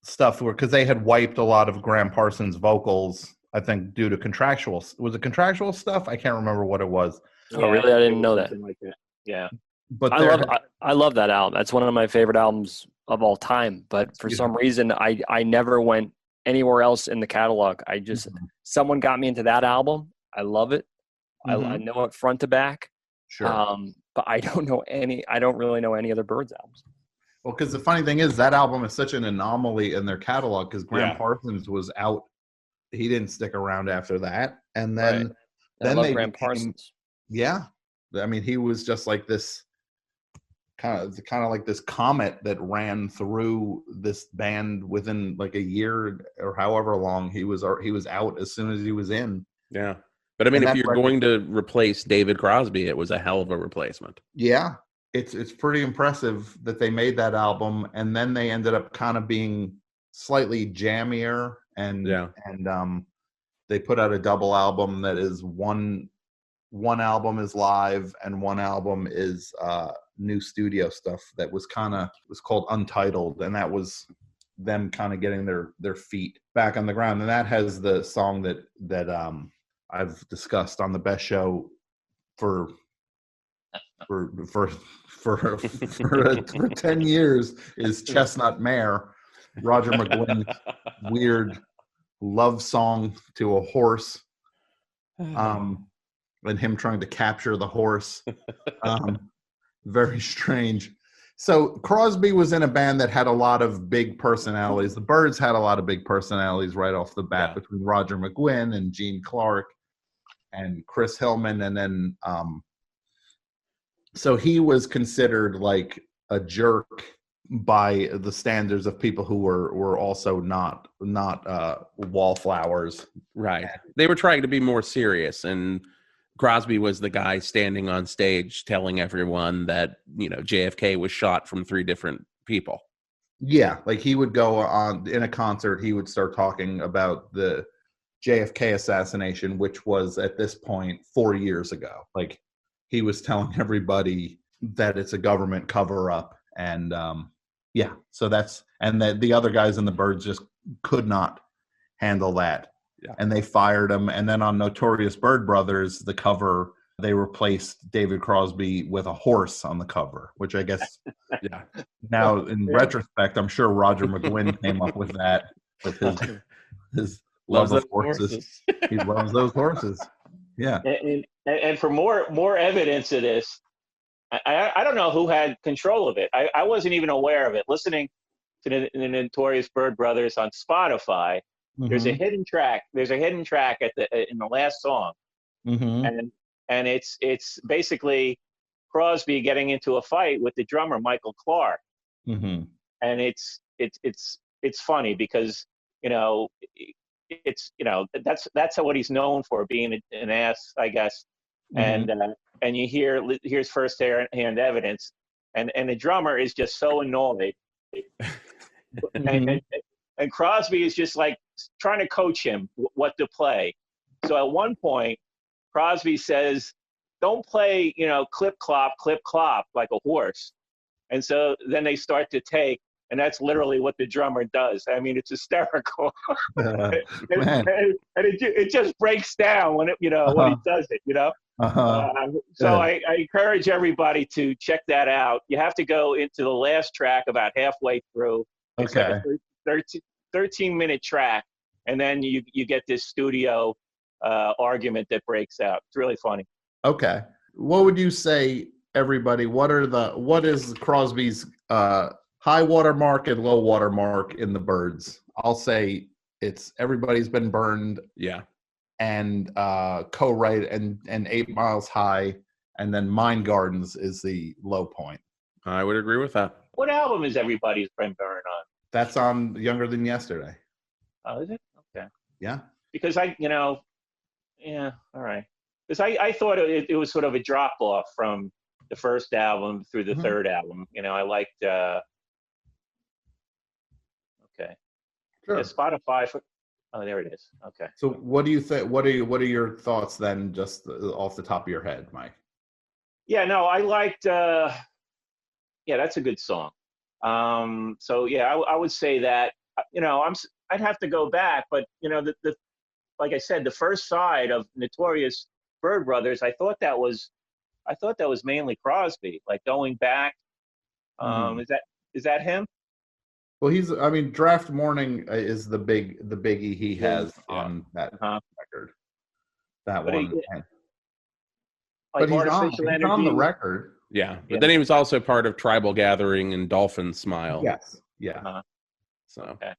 stuff because they had wiped a lot of Graham Parsons vocals, I think, due to contractual stuff? I can't remember what it was. Oh, really? I didn't know that. Like that. Yeah. But I love that album. That's one of my favorite albums of all time. But for some reason, I never went anywhere else in the catalog. I just someone got me into that album. I love it. I know it front to back. Sure. But I don't really know any other Byrds albums. Well, because the funny thing is that album is such an anomaly in their catalog because Graham Parsons was out. He didn't stick around after that. And then, I love Graham Parsons. Yeah. I mean, he was just like this kind of like this comet that ran through this band within like a year or however long. He was out as soon as he was in. Yeah. But I mean, if you're going to replace David Crosby, it was a hell of a replacement. Yeah. It's pretty impressive that they made that album, and then they ended up kind of being slightly jammier, and they put out a double album that is one album is live and one album is new studio stuff that was called Untitled, and that was them kind of getting their feet back on the ground, and that has the song that I've discussed on the best show for 10 years is Chestnut Mare, Roger McGuinn's weird love song to a horse, and him trying to capture the horse. Very strange. So Crosby was in a band that had a lot of big personalities. The Byrds had a lot of big personalities right off the bat between Roger McGuinn and Gene Clark and Chris Hillman, and then so he was considered like a jerk by the standards of people who were also not wallflowers. Right. They were trying to be more serious, and Crosby was the guy standing on stage telling everyone that, JFK was shot from 3 different people. Yeah, like he would go on in a concert, he would start talking about the JFK assassination, which was at this point 4 years ago. Like he was telling everybody that it's a government cover up, and so the other guys in the Byrds just could not handle that. Yeah. And they fired him. And then on Notorious Byrd Brothers, the cover, they replaced David Crosby with a horse on the cover, which I guess now in retrospect, I'm sure Roger McGuinn came up with that with his love of horses. He loves those horses. Yeah. And for more evidence of this, I don't know who had control of it. I wasn't even aware of it. Listening to the Notorious Byrd Brothers on Spotify, there's a hidden track. There's a hidden track in the last song, and it's basically Crosby getting into a fight with the drummer Michael Clark, and it's funny because that's what he's known for, being an ass, I guess, and you here's first hand evidence, and the drummer is just so annoyed, and Crosby is just like trying to coach him what to play. So at one point, Crosby says, "Don't play, clip clop, like a horse." And so then they start to take, and that's literally what the drummer does. I mean, it's hysterical. Man. and it just breaks down when when he does it. So I encourage everybody to check that out. You have to go into the last track about halfway through. It's like a 13-minute track, and then you get this studio argument that breaks out. It's really funny. Okay. What would you say, everybody? What is Crosby's high water mark and low water mark in the Byrds? I'll say it's Everybody's Been Burned. Yeah. And co-write and 8 Miles High, and then Mind Gardens is the low point. I would agree with that. What album is Everybody's Been Burned on? That's on Younger Than Yesterday. Oh, is it? Okay. Yeah. Because all right. Because I thought it was sort of a drop off from the first album through the third album. I liked. Okay. Sure. Yeah, Spotify. Oh, there it is. Okay. So, what do you think? What are your thoughts then, just off the top of your head, Mike? Yeah. No, I liked. Yeah, that's a good song. So yeah, I would say that. I'd have to go back, but the like I said, the first side of Notorious Byrd Brothers, I thought that was mainly Crosby. Like going back, is that him? Well, Draft Morning is the biggie he has on that record. That but one. Like but he's on the record. Yeah, but then he was also part of Tribal Gathering and Dolphin Smile. Yes. Yeah. So. Okay.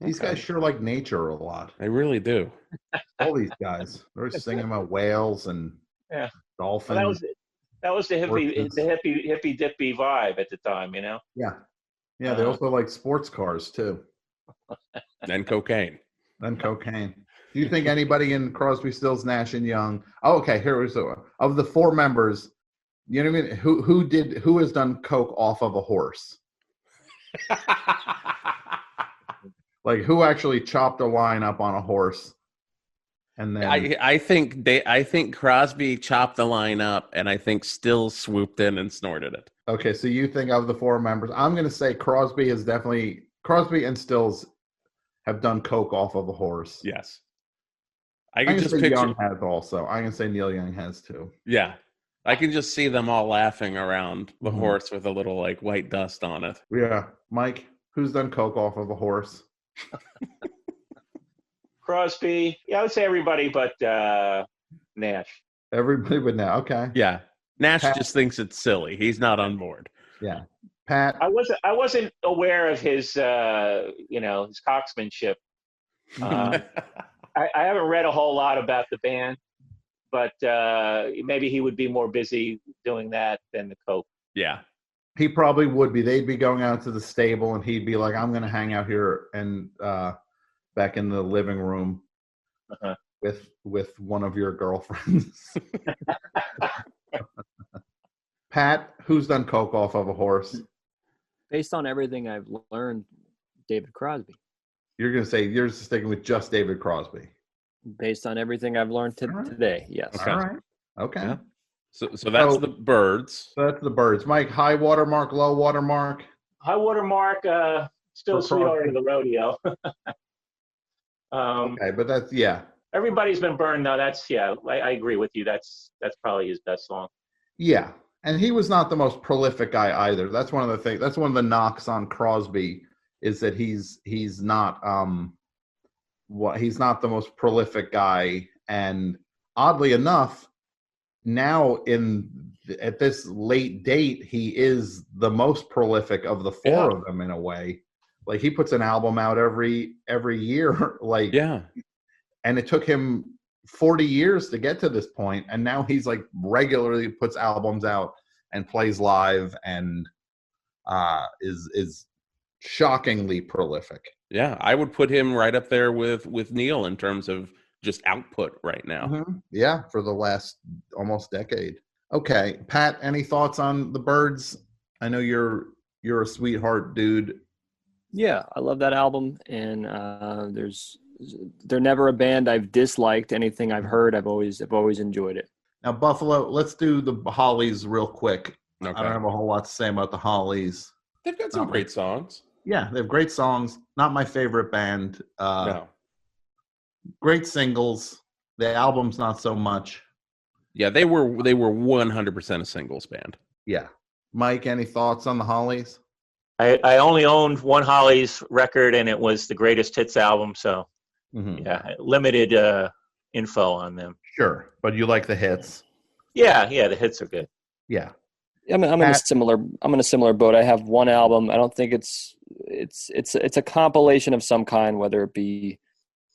These guys sure like nature a lot. They really do. All these guys. They're singing about whales and dolphins. Well, that was the hippie dippy vibe at the time, Yeah. Yeah, they also like sports cars too. And cocaine. Do you think anybody in Crosby, Stills, Nash and Young? Oh, okay, here was of the 4 members. You know what I mean? Who has done coke off of a horse? Like who actually chopped a line up on a horse? And then I think Crosby chopped the line up, and I think Stills swooped in and snorted it. Okay, so you think of the 4 members? I'm going to say Crosby and Stills have done coke off of a horse. Yes, I can just picture. Young has also. I can say Neil Young has too. Yeah, I can just see them all laughing around the horse with a little like white dust on it. Yeah, Mike, who's done coke off of a horse? Crosby. Yeah, I would say everybody but Nash. Everybody but Nash. Okay. Yeah. Nash just thinks it's silly. He's not on board. Yeah. Pat. I wasn't aware of his his cocksmanship. I haven't read a whole lot about the band, but maybe he would be more busy doing that than the coke. Yeah. He probably would be. They'd be going out to the stable, and he'd be like, "I'm going to hang out here and back in the living room with one of your girlfriends." Pat, who's done coke off of a horse? Based on everything I've learned, David Crosby. You're going to say you're sticking with just David Crosby. Based on everything I've learned today, yes. All right. Okay. Yeah. So that's the Byrds. So that's the Byrds. Mike, high water mark, low water mark? High water mark, still Sweetheart of the Rodeo. Okay, but that's, yeah. Everybody's Been Burned, though. I agree with you. That's probably his best song. Yeah, and he was not the most prolific guy either. That's one of the things. That's one of the knocks on Crosby is that he's not he's not the most prolific guy. And oddly enough, now at this late date, he is the most prolific of the 4 of them in a way. Like he puts an album out every year. Like and it took him 40 years to get to this point, and now he's like regularly puts albums out and plays live and is shockingly prolific. Yeah, I would put him right up there with Neil in terms of just output right now. Mm-hmm. Yeah, for the last almost decade. Okay, Pat, any thoughts on the Byrds? I know you're a sweetheart dude. Yeah, I love that album, and there's they're never a band I've disliked. Anything I've heard, I've always enjoyed it. Now, Buffalo, let's do the Hollies real quick. Okay. I don't have a whole lot to say about the Hollies. They've got some great songs. Yeah, they have great songs. Not my favorite band. No. Great singles. The album's not so much. Yeah, they were 100% a singles band. Yeah. Mike, any thoughts on the Hollies? I only owned one Hollies record, and it was the Greatest Hits album. So, yeah, limited info on them. Sure, but you like the hits. Yeah, the hits are good. Yeah. I'm in a similar boat. I have one album. I don't think it's a compilation of some kind, whether it be,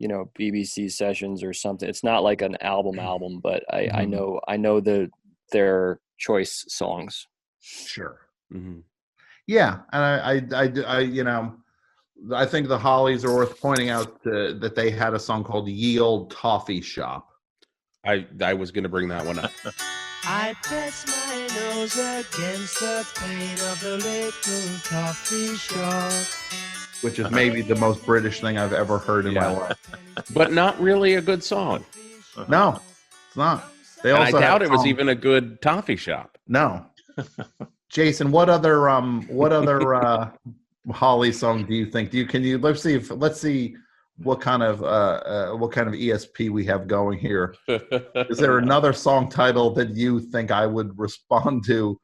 BBC sessions or something. It's not like an album, but I know their choice songs. Sure. Mm-hmm. Yeah, and I think the Hollies are worth pointing out that they had a song called "Ye Olde Toffee Shop." I was going to bring that one up. I press my nose against the pane of the little coffee shop. Which is maybe the most British thing I've ever heard in my life. But not really a good song. No, it's not. I doubt it was even a good toffee shop. No. Jason, what other Holly song do you think? Let's see what kind of ESP we have going here. Is there another song title that you think I would respond to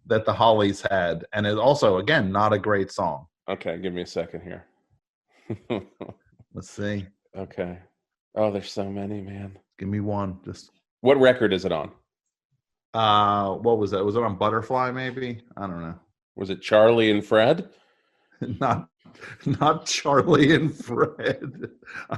that the Hollies had? And it's also, again, not a great song. Okay, give me a second here. Let's see. Okay. Oh, there's so many, man. Give me one. What record is it on? What was that? Was it on Butterfly, maybe? I don't know. Was it Charlie and Fred? Not Charlie and Fred.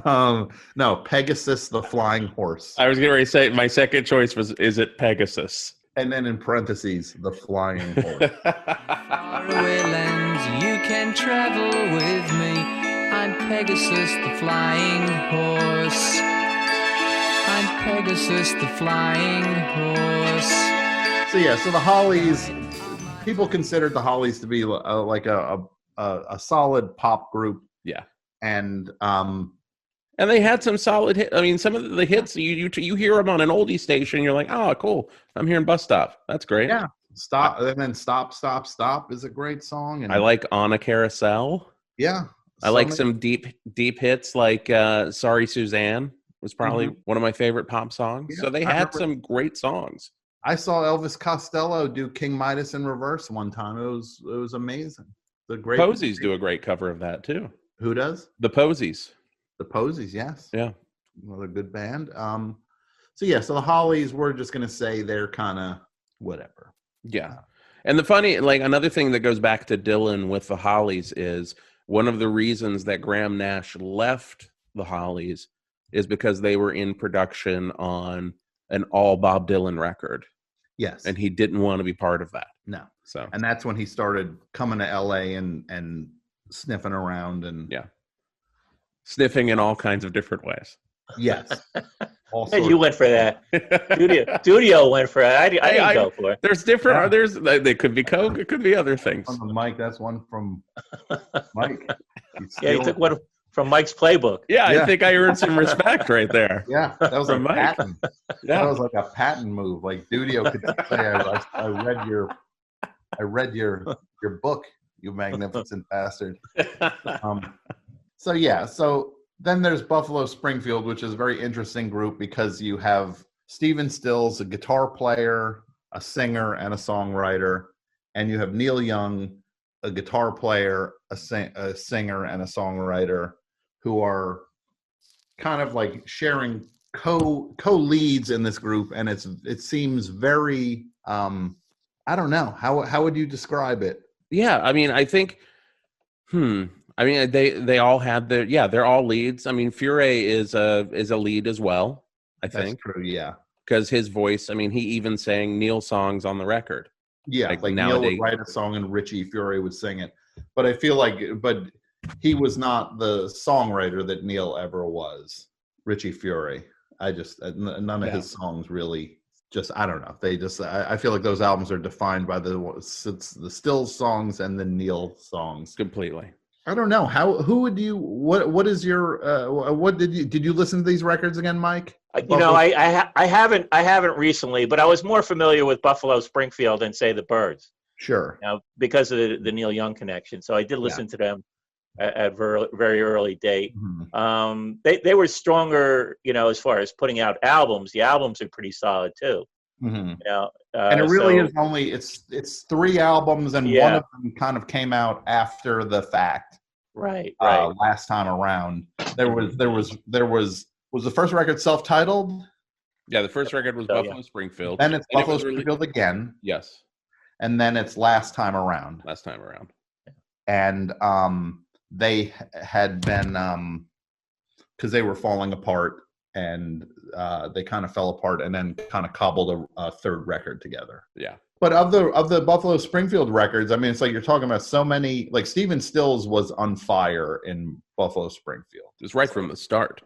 No, Pegasus the Flying Horse. I was going to say my second choice is it Pegasus? And then in parentheses, the Flying Horse. Faraway lands, you can travel with me. I'm Pegasus the Flying Horse. I'm Pegasus the Flying Horse. So the Hollies, people considered the Hollies to be like a solid pop group. Yeah. And they had some solid hits. I mean, some of the hits you hear them on an oldie station, you're like, oh, cool. I'm hearing Bus Stop. That's great. Yeah. Stop, and then Stop, Stop, Stop is a great song. And I like On a Carousel. Yeah. I like some deep hits like Sorry Suzanne was probably one of my favorite pop songs. Yeah, so they had some great songs. I saw Elvis Costello do King Midas in reverse one time. It was amazing. The Posies do a great cover of that too. Who does? The Posies. The Posies, yes. Yeah. Another good band. So the Hollies, we're just gonna say they're kind of whatever. Yeah. And the funny, like another thing that goes back to Dylan with the Hollies is one of the reasons that Graham Nash left the Hollies is because they were in production on an all Bob Dylan record. Yes. And he didn't want to be part of that. No. So, and that's when he started coming to LA and sniffing around and sniffing in all kinds of different ways. Yes. And you went for that. Studio went for it. I didn't go for it. There's different. Yeah. They could be Coke. It could be other things. From Mike, that's one from Mike. He took one from Mike's playbook. Yeah, I think I earned some respect right there. Yeah, that was from a patent. Yeah, that was like a patent move. Like Studio could say, "I read your book, you magnificent bastard." So then there's Buffalo Springfield, which is a very interesting group because you have Stephen Stills, a guitar player, a singer, and a songwriter, and you have Neil Young, a guitar player, a singer, and a songwriter, who are kind of like sharing co-leads in this group, and it seems very I don't know, how would you describe it? Yeah, I mean, I think I mean, they all had they're all leads. I mean, Fure is a lead as well, I think. That's true, yeah. Because his voice, I mean, he even sang Neil songs on the record. Yeah, like Neil would write a song and Richie Fure would sing it. But I feel like he was not the songwriter that Neil ever was, Richie Fure. None of his songs really I don't know. I feel like those albums are defined by the Stills songs and the Neil songs. Completely. I don't know who would you what is your what did you listen to these records again, Mike? I haven't recently, but I was more familiar with Buffalo Springfield than say the Byrds. Sure. Because of the Neil Young connection. So I did listen to them at very early date. Mm-hmm. They were stronger, as far as putting out albums. The albums are pretty solid too. Mm-hmm. And it really is only it's 3 albums, and one of them kind of came out after the fact. Right. Last time around, there was the first record self-titled. Yeah, the first record was Buffalo Springfield. Then it's Buffalo Springfield again. Yes. And then it's Last Time Around. And they had been because they were falling apart, and they kind of fell apart, and then kind of cobbled a third record together. Yeah. But of the Buffalo Springfield records, I mean, it's like you're talking about so many. Like Stephen Stills was on fire in Buffalo Springfield. It was right from the start.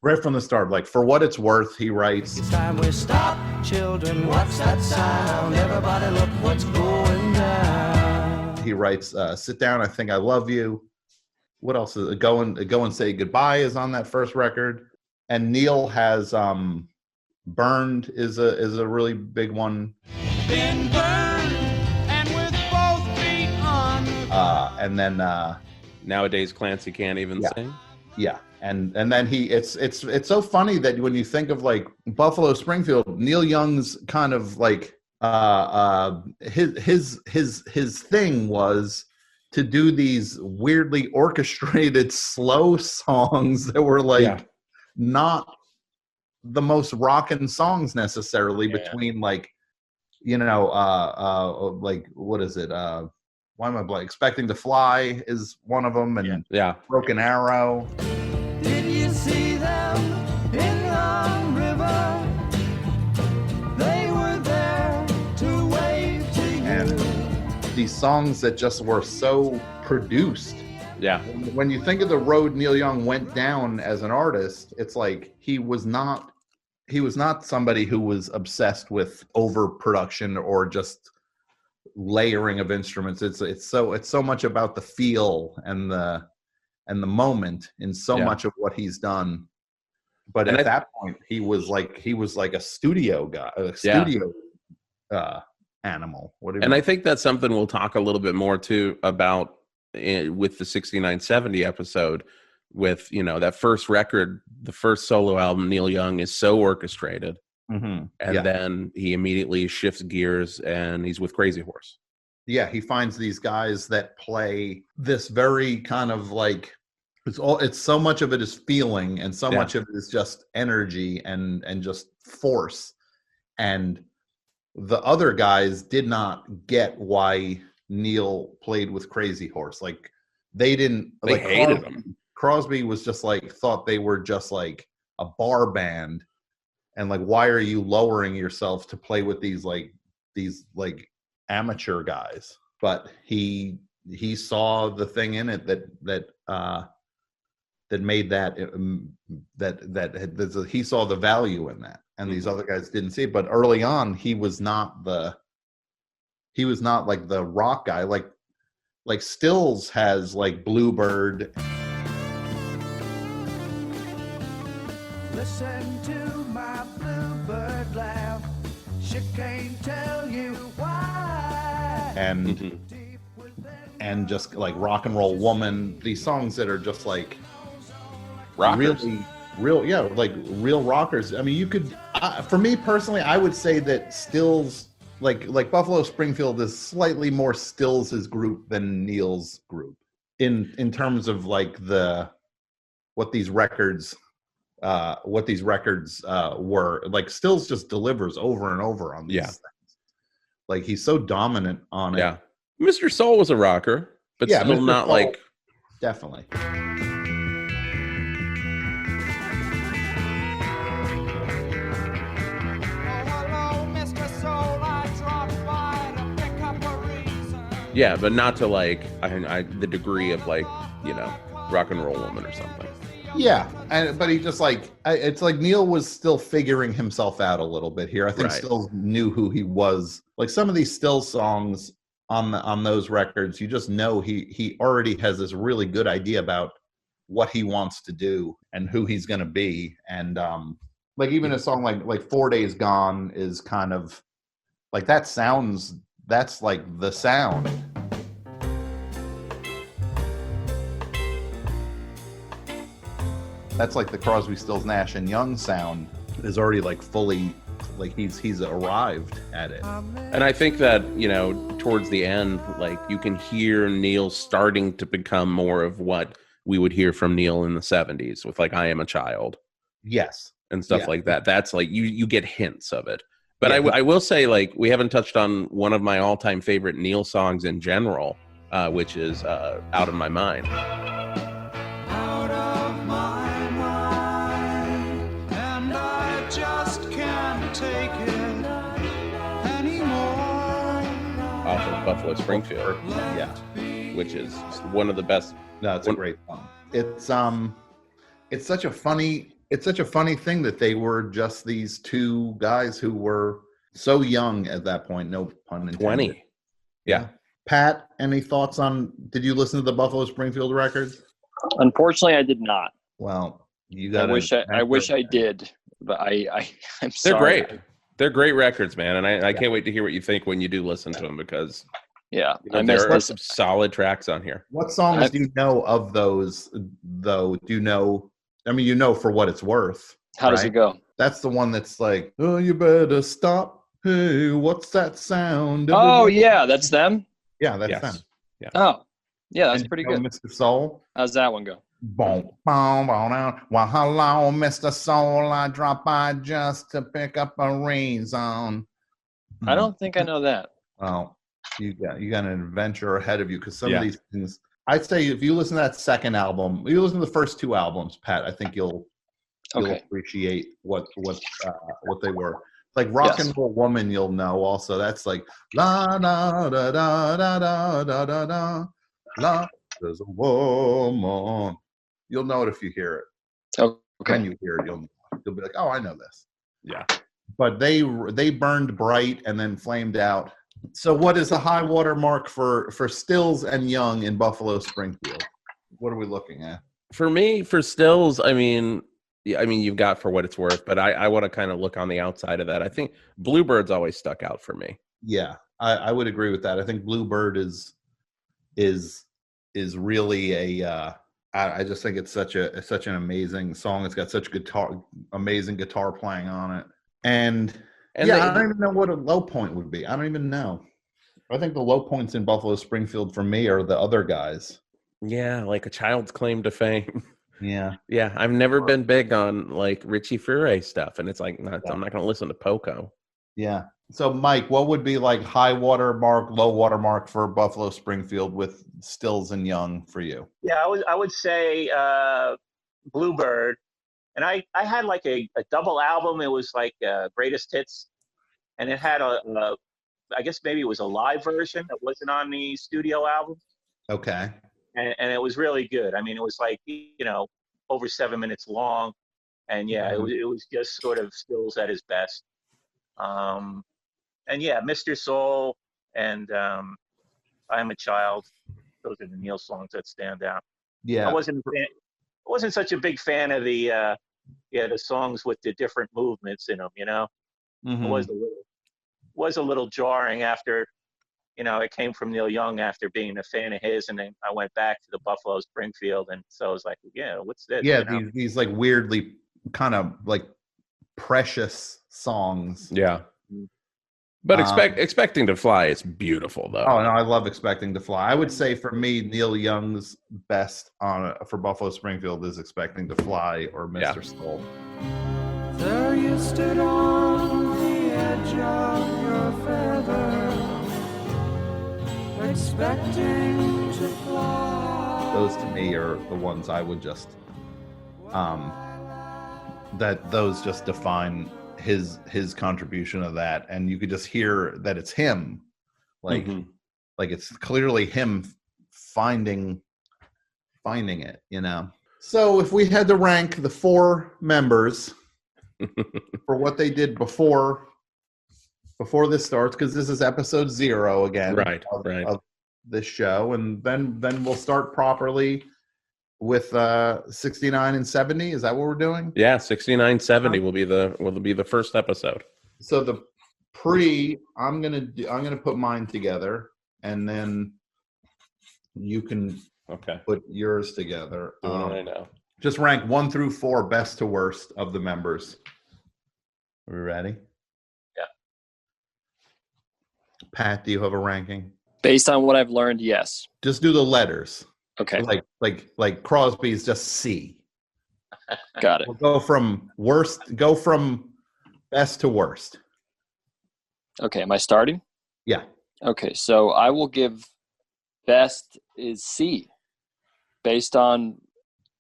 Right from the start. Like, For What It's Worth, he writes, It's time we stop, children. What's that sound? Everybody look what's going down. He writes, Sit Down, I Think I Love You. What else is it? Go and Say Goodbye is on that first record. And Neil has Burned is a really big one. Been burned and with both feet on. And then Nowadays Clancy Can't Even Sing. Yeah. And then it's so funny that when you think of like Buffalo Springfield, Neil Young's kind of like his thing was to do these weirdly orchestrated slow songs that were like not the most rockin' songs necessarily between like like what is it? Why am I blank? Expecting to Fly is one of them, and Broken Arrow. Did you see them in the river? They were there to wave to you. And these songs that just were so produced. Yeah. When you think of the road Neil Young went down as an artist, it's like he was not somebody who was obsessed with overproduction or just layering of instruments. It's so much about the feel and the moment in so much of what he's done. But at that point, he was like a studio guy, animal. I think that's something we'll talk a little bit more too about with the 6970 episode. With that first record, the first solo album, Neil Young is so orchestrated, and then he immediately shifts gears and he's with Crazy Horse. Yeah, he finds these guys that play this very kind of like it's so much of it is feeling, and so much of it is just energy and just force. And the other guys did not get why Neil played with Crazy Horse. Like they hated him. Crosby was just like thought they were just like a bar band, and like why are you lowering yourself to play with these amateur guys? But he saw the thing in it that made that he saw the value in that, and these other guys didn't see it. But early on, he was not like the rock guy. Like Stills has like Bluebird. Listen to my bluebird laugh. She can't tell you why. And just like Rock and Roll Woman, these songs that are just like rockers. like real rockers. I mean, you could, for me personally, I would say that Stills, like Buffalo Springfield, is slightly more Stills' group than Neil's group in terms of like what these records were. Like Stills just delivers over and over on these things. Like he's so dominant on it. Yeah, Mr. Soul was a rocker, but still Mr. not Soul, like definitely. Yeah, but not to like the degree of like Rock and Roll Woman or something. Yeah, but he just like it's like Neil was still figuring himself out a little bit here. I think Stills knew who he was. Like some of these Stills songs, on those records, you just know he already has this really good idea about what he wants to do and who he's going to be. And like even a song like 4 Days Gone is kind of like that's like the sound. That's like the Crosby, Stills, Nash and Young sound is already like fully, like he's arrived at it. And I think that, towards the end, like you can hear Neil starting to become more of what we would hear from Neil in the 70s with like I Am a Child. Yes. And stuff like that. That's like you get hints of it. But I will say, like, we haven't touched on one of my all-time favorite Neil songs in general, which is Out of My Mind. Out of my mind, and I just can't take it anymore. Off of Buffalo Springfield. Yeah. Which is one of the best. No, it's a great song. It's such a funny thing that they were just these two guys who were so young at that point. No pun intended. 20. Yeah. Pat, any thoughts on? Did you listen to the Buffalo Springfield records? Unfortunately, I did not. Well, you got. I wish I did, but I'm sorry. They're great. They're great records, man, and I can't wait to hear what you think when you do listen to them because there are some solid tracks on here. What songs do you know of those? Though, do you know? I mean, for what it's worth. How does it go? That's the one that's like, oh, you better stop. Hey, what's that sound? Oh, yeah, that's them? Yeah, that's them. Yeah. Oh, yeah, that's pretty good. Mr. Soul? How's that one go? Boom, boom, boom, down. Well, hello, Mr. Soul. I dropped by just to pick up a reason. I don't think I know that. Well, you got an adventure ahead of you because some of these things. I'd say if you listen to that second album, you listen to the first two albums, Pat. I think you'll appreciate what they were. Like Rock and Roll Woman, you'll know also. That's like la da da da da da da da da la. There's a woman. You'll know it if you hear it. Okay. When you hear it, you'll be like, oh, I know this. Yeah. But they burned bright and then flamed out. So what is the high water mark for Stills and Young in Buffalo Springfield? What are we looking at? For me, for Stills, I mean, you've got For What It's Worth, but I want to kind of look on the outside of that. I think Bluebird's always stuck out for me. Yeah, I would agree with that. I think Bluebird is really I just think it's such an amazing song. It's got such amazing guitar playing on it. And I don't even know what a low point would be. I don't even know. I think the low points in Buffalo Springfield for me are the other guys. Yeah, like A Child's Claim to Fame. Yeah. Yeah, I've never been big on like Richie Furay stuff, and it's like I'm not going to listen to Poco. Yeah. So, Mike, what would be like high water mark, low water mark for Buffalo Springfield with Stills and Young for you? Yeah, I would say Bluebird. And I had like a double album. It was like greatest hits, and it had I guess maybe it was a live version that wasn't on the studio album. Okay. And it was really good. I mean, it was like over 7 minutes long, and it was just sort of Stills at his best. And Mr. Soul and I Am a Child. Those are the Neil songs that stand out. Yeah. I wasn't such a big fan of the songs with the different movements in them. Mm-hmm. It was a little jarring after it came from Neil Young after being a fan of his, and then I went back to the Buffalo Springfield, and so I was like, what's this? Yeah, these like weirdly kind of like precious songs. Yeah. But Expecting to Fly is beautiful, though. Oh, no, I love Expecting to Fly. I would say for me, Neil Young's best for Buffalo Springfield is Expecting to Fly or Mr. Soul. There you stood on the edge of your feather, expecting to fly. Those to me are the ones I would just those just define his contribution of that, and you could just hear that it's him, like it's clearly him finding it. So if we had to rank the four members for what they did before before this starts, because this is episode 0 again. Right. Of this show, and then we'll start properly with 69 and 70. Is that what we're doing? Yeah, 69, 70 will be the first episode. So the I'm gonna put mine together, and then you can put yours together. Doing it right now. Just rank 1 through 4, best to worst of the members. Are we ready? Yeah. Pat, do you have a ranking? Based on what I've learned, yes. Just do the letters. Okay. Like Crosby is just C. Got it. We'll go from best to worst. Okay, am I starting? Yeah. Okay, so I will give best is C, based on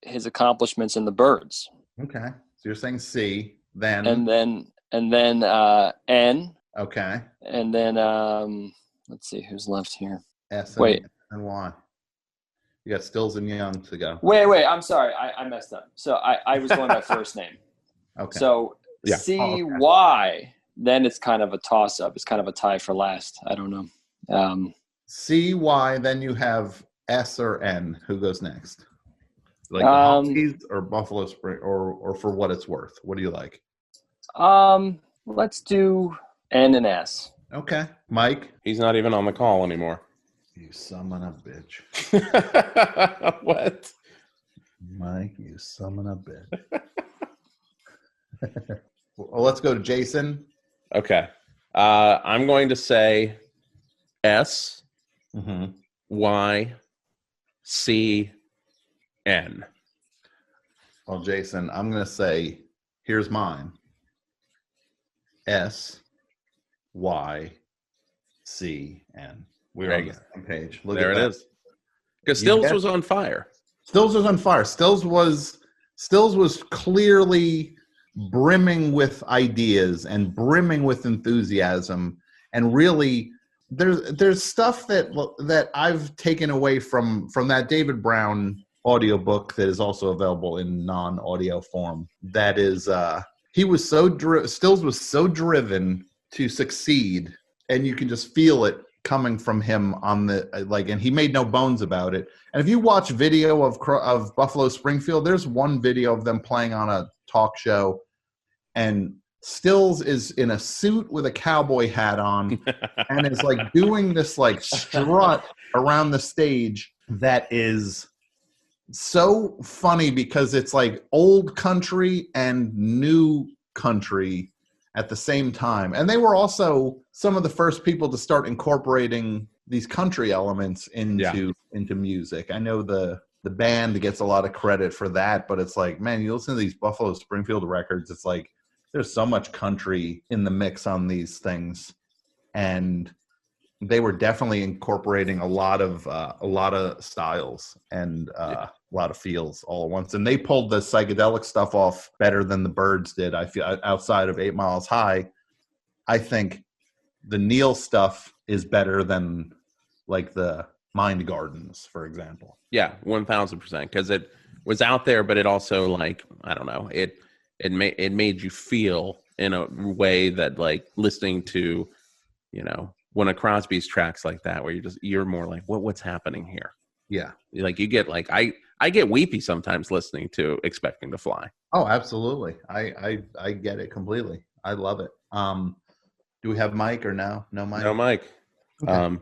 his accomplishments in the Byrds. Okay. So you're saying C, then And then N. Okay. And then let's see who's left here. S Wait. and Y. You got Stills and Young to go. Wait, I'm sorry. I messed up. So I was going by first name. Okay. So Yeah. CY, then it's kind of a toss-up. It's kind of a tie for last. I don't know. CY, then you have S or N. Who goes next? Like the Hollies or Buffalo Spring, or for what it's worth. What do you like? Let's do N and S. Okay. Mike? He's not even on the call anymore. You summon a bitch. What? Mike, you summon a bitch. Well, let's go to Jason. Okay. I'm going to say S, Y, C, N. Well, Jason, I'm going to say, here's mine. S, Y, C, N. We're on the same page. Look there at it that. is. Because Stills was on fire. Stills was on fire. Stills was clearly brimming with ideas and brimming with enthusiasm, and really there's stuff that I've taken away from that David Brown audiobook that is also available in non-audio form. That is he was Stills was so driven to succeed, and you can just feel it coming from him on the and he made no bones about it. And if you watch video of Buffalo Springfield, there's one video of them playing on a talk show, and Stills is in a suit with a cowboy hat on and is like doing this like strut around the stage that is so funny because it's like old country and new country at the same time. And they were also some of the first people to start incorporating these country elements into music. I know the band gets a lot of credit for that, but it's like, man, you listen to these Buffalo Springfield records, it's like there's so much country in the mix on these things. And they were definitely incorporating a lot of styles and a lot of feels all at once. And they pulled the psychedelic stuff off better than the Byrds did. I feel, outside of 8 Miles High, I think the Neil stuff is better than like the Mind Gardens, for example. Yeah, 1000%. Because it was out there, but it also, like, I don't know, it made you feel in a way that, like, listening to, you know, one of Crosby's tracks like that, where you're more like, what's happening here? Yeah. Like you get like, I get weepy sometimes listening to Expecting to Fly. Oh, absolutely. I get it completely. I love it. Do we have Mike or no? No Mike? No Mike. Okay.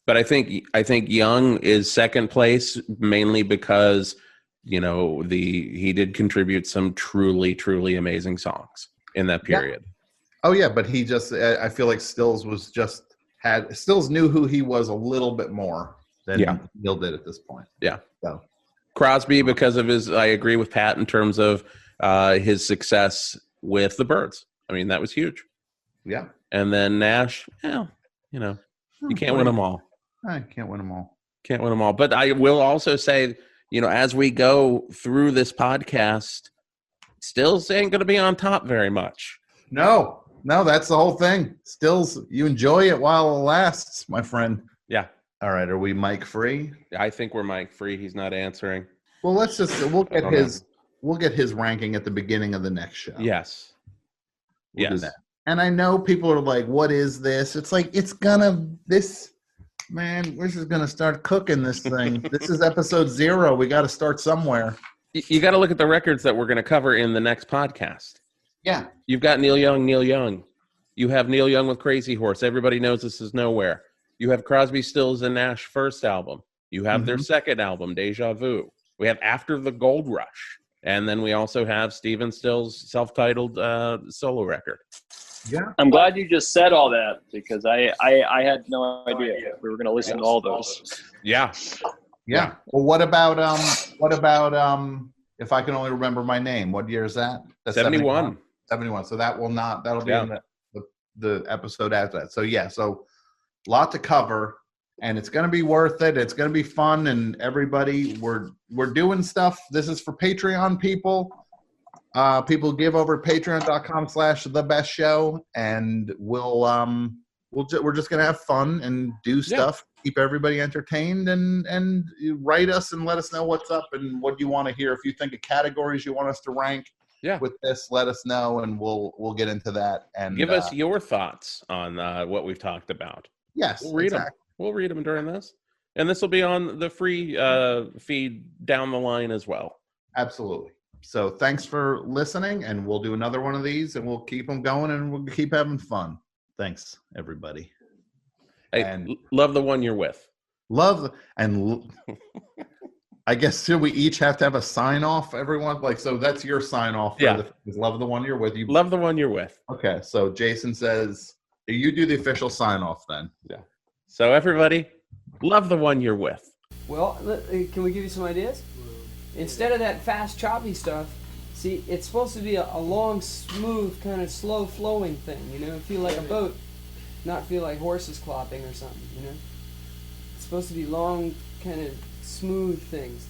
But I think Young is second place mainly because, you know, he did contribute some truly, truly amazing songs in that period. Yeah. Oh yeah, but he just, I feel like Stills knew who he was a little bit more than Neil did at this point. Yeah. So Crosby, because of I agree with Pat in terms of his success with the Byrds. I mean, that was huge. Yeah. And then Nash, well, you know, you can't win them all. I can't win them all. Can't win them all. But I will also say, you know, as we go through this podcast, Stills ain't going to be on top very much. No, that's the whole thing. Stills, you enjoy it while it lasts, my friend. Yeah. All right. Are we mic free? I think we're mic free. He's not answering. Well, we'll get his ranking at the beginning of the next show. Yes. We'll do that. And I know people are like, what is this? It's like, man, we're just going to start cooking this thing. This is episode 0. We got to start somewhere. You got to look at the records that we're going to cover in the next podcast. Yeah. You've got Neil Young. You have Neil Young with Crazy Horse. Everybody knows This Is Nowhere. You have Crosby, Stills, and Nash first album. You have their second album, Deja Vu. We have After the Gold Rush. And then we also have Stephen Stills' self-titled solo record. Yeah. I'm glad you just said all that because I had no idea we were going to listen to all those. Yeah. Yeah. Well, what about If I Can Only Remember My Name? What year is that? That's 71. 71. So that'll be in the episode after that. So so a lot to cover, and it's going to be worth it. It's going to be fun, and everybody, we're doing stuff. This is for Patreon people. People give over at patreon.com/thebestshow, and we're just going to have fun and do stuff, keep everybody entertained, and write us and let us know what's up and what you want to hear. If you think of categories you want us to rank with this, let us know, and we'll get into that. And give us your thoughts on what we've talked about. Yes, we'll read them. We'll read them during this, and this will be on the free feed down the line as well. Absolutely. So thanks for listening, and we'll do another one of these, and we'll keep them going, and we'll keep having fun. Thanks, everybody. Hey, and love the one you're with. I guess should we each have to have a sign off, everyone? Like, so that's your sign off. Love the one you're with. You love the one you're with. Okay, so Jason says you do the official sign off then. Yeah. So everybody, love the one you're with. Well, can we give you some ideas? Instead of that fast, choppy stuff, see, it's supposed to be a long, smooth, kind of slow-flowing thing, feel like a boat, not feel like horses clopping or something, It's supposed to be long, kind of smooth things.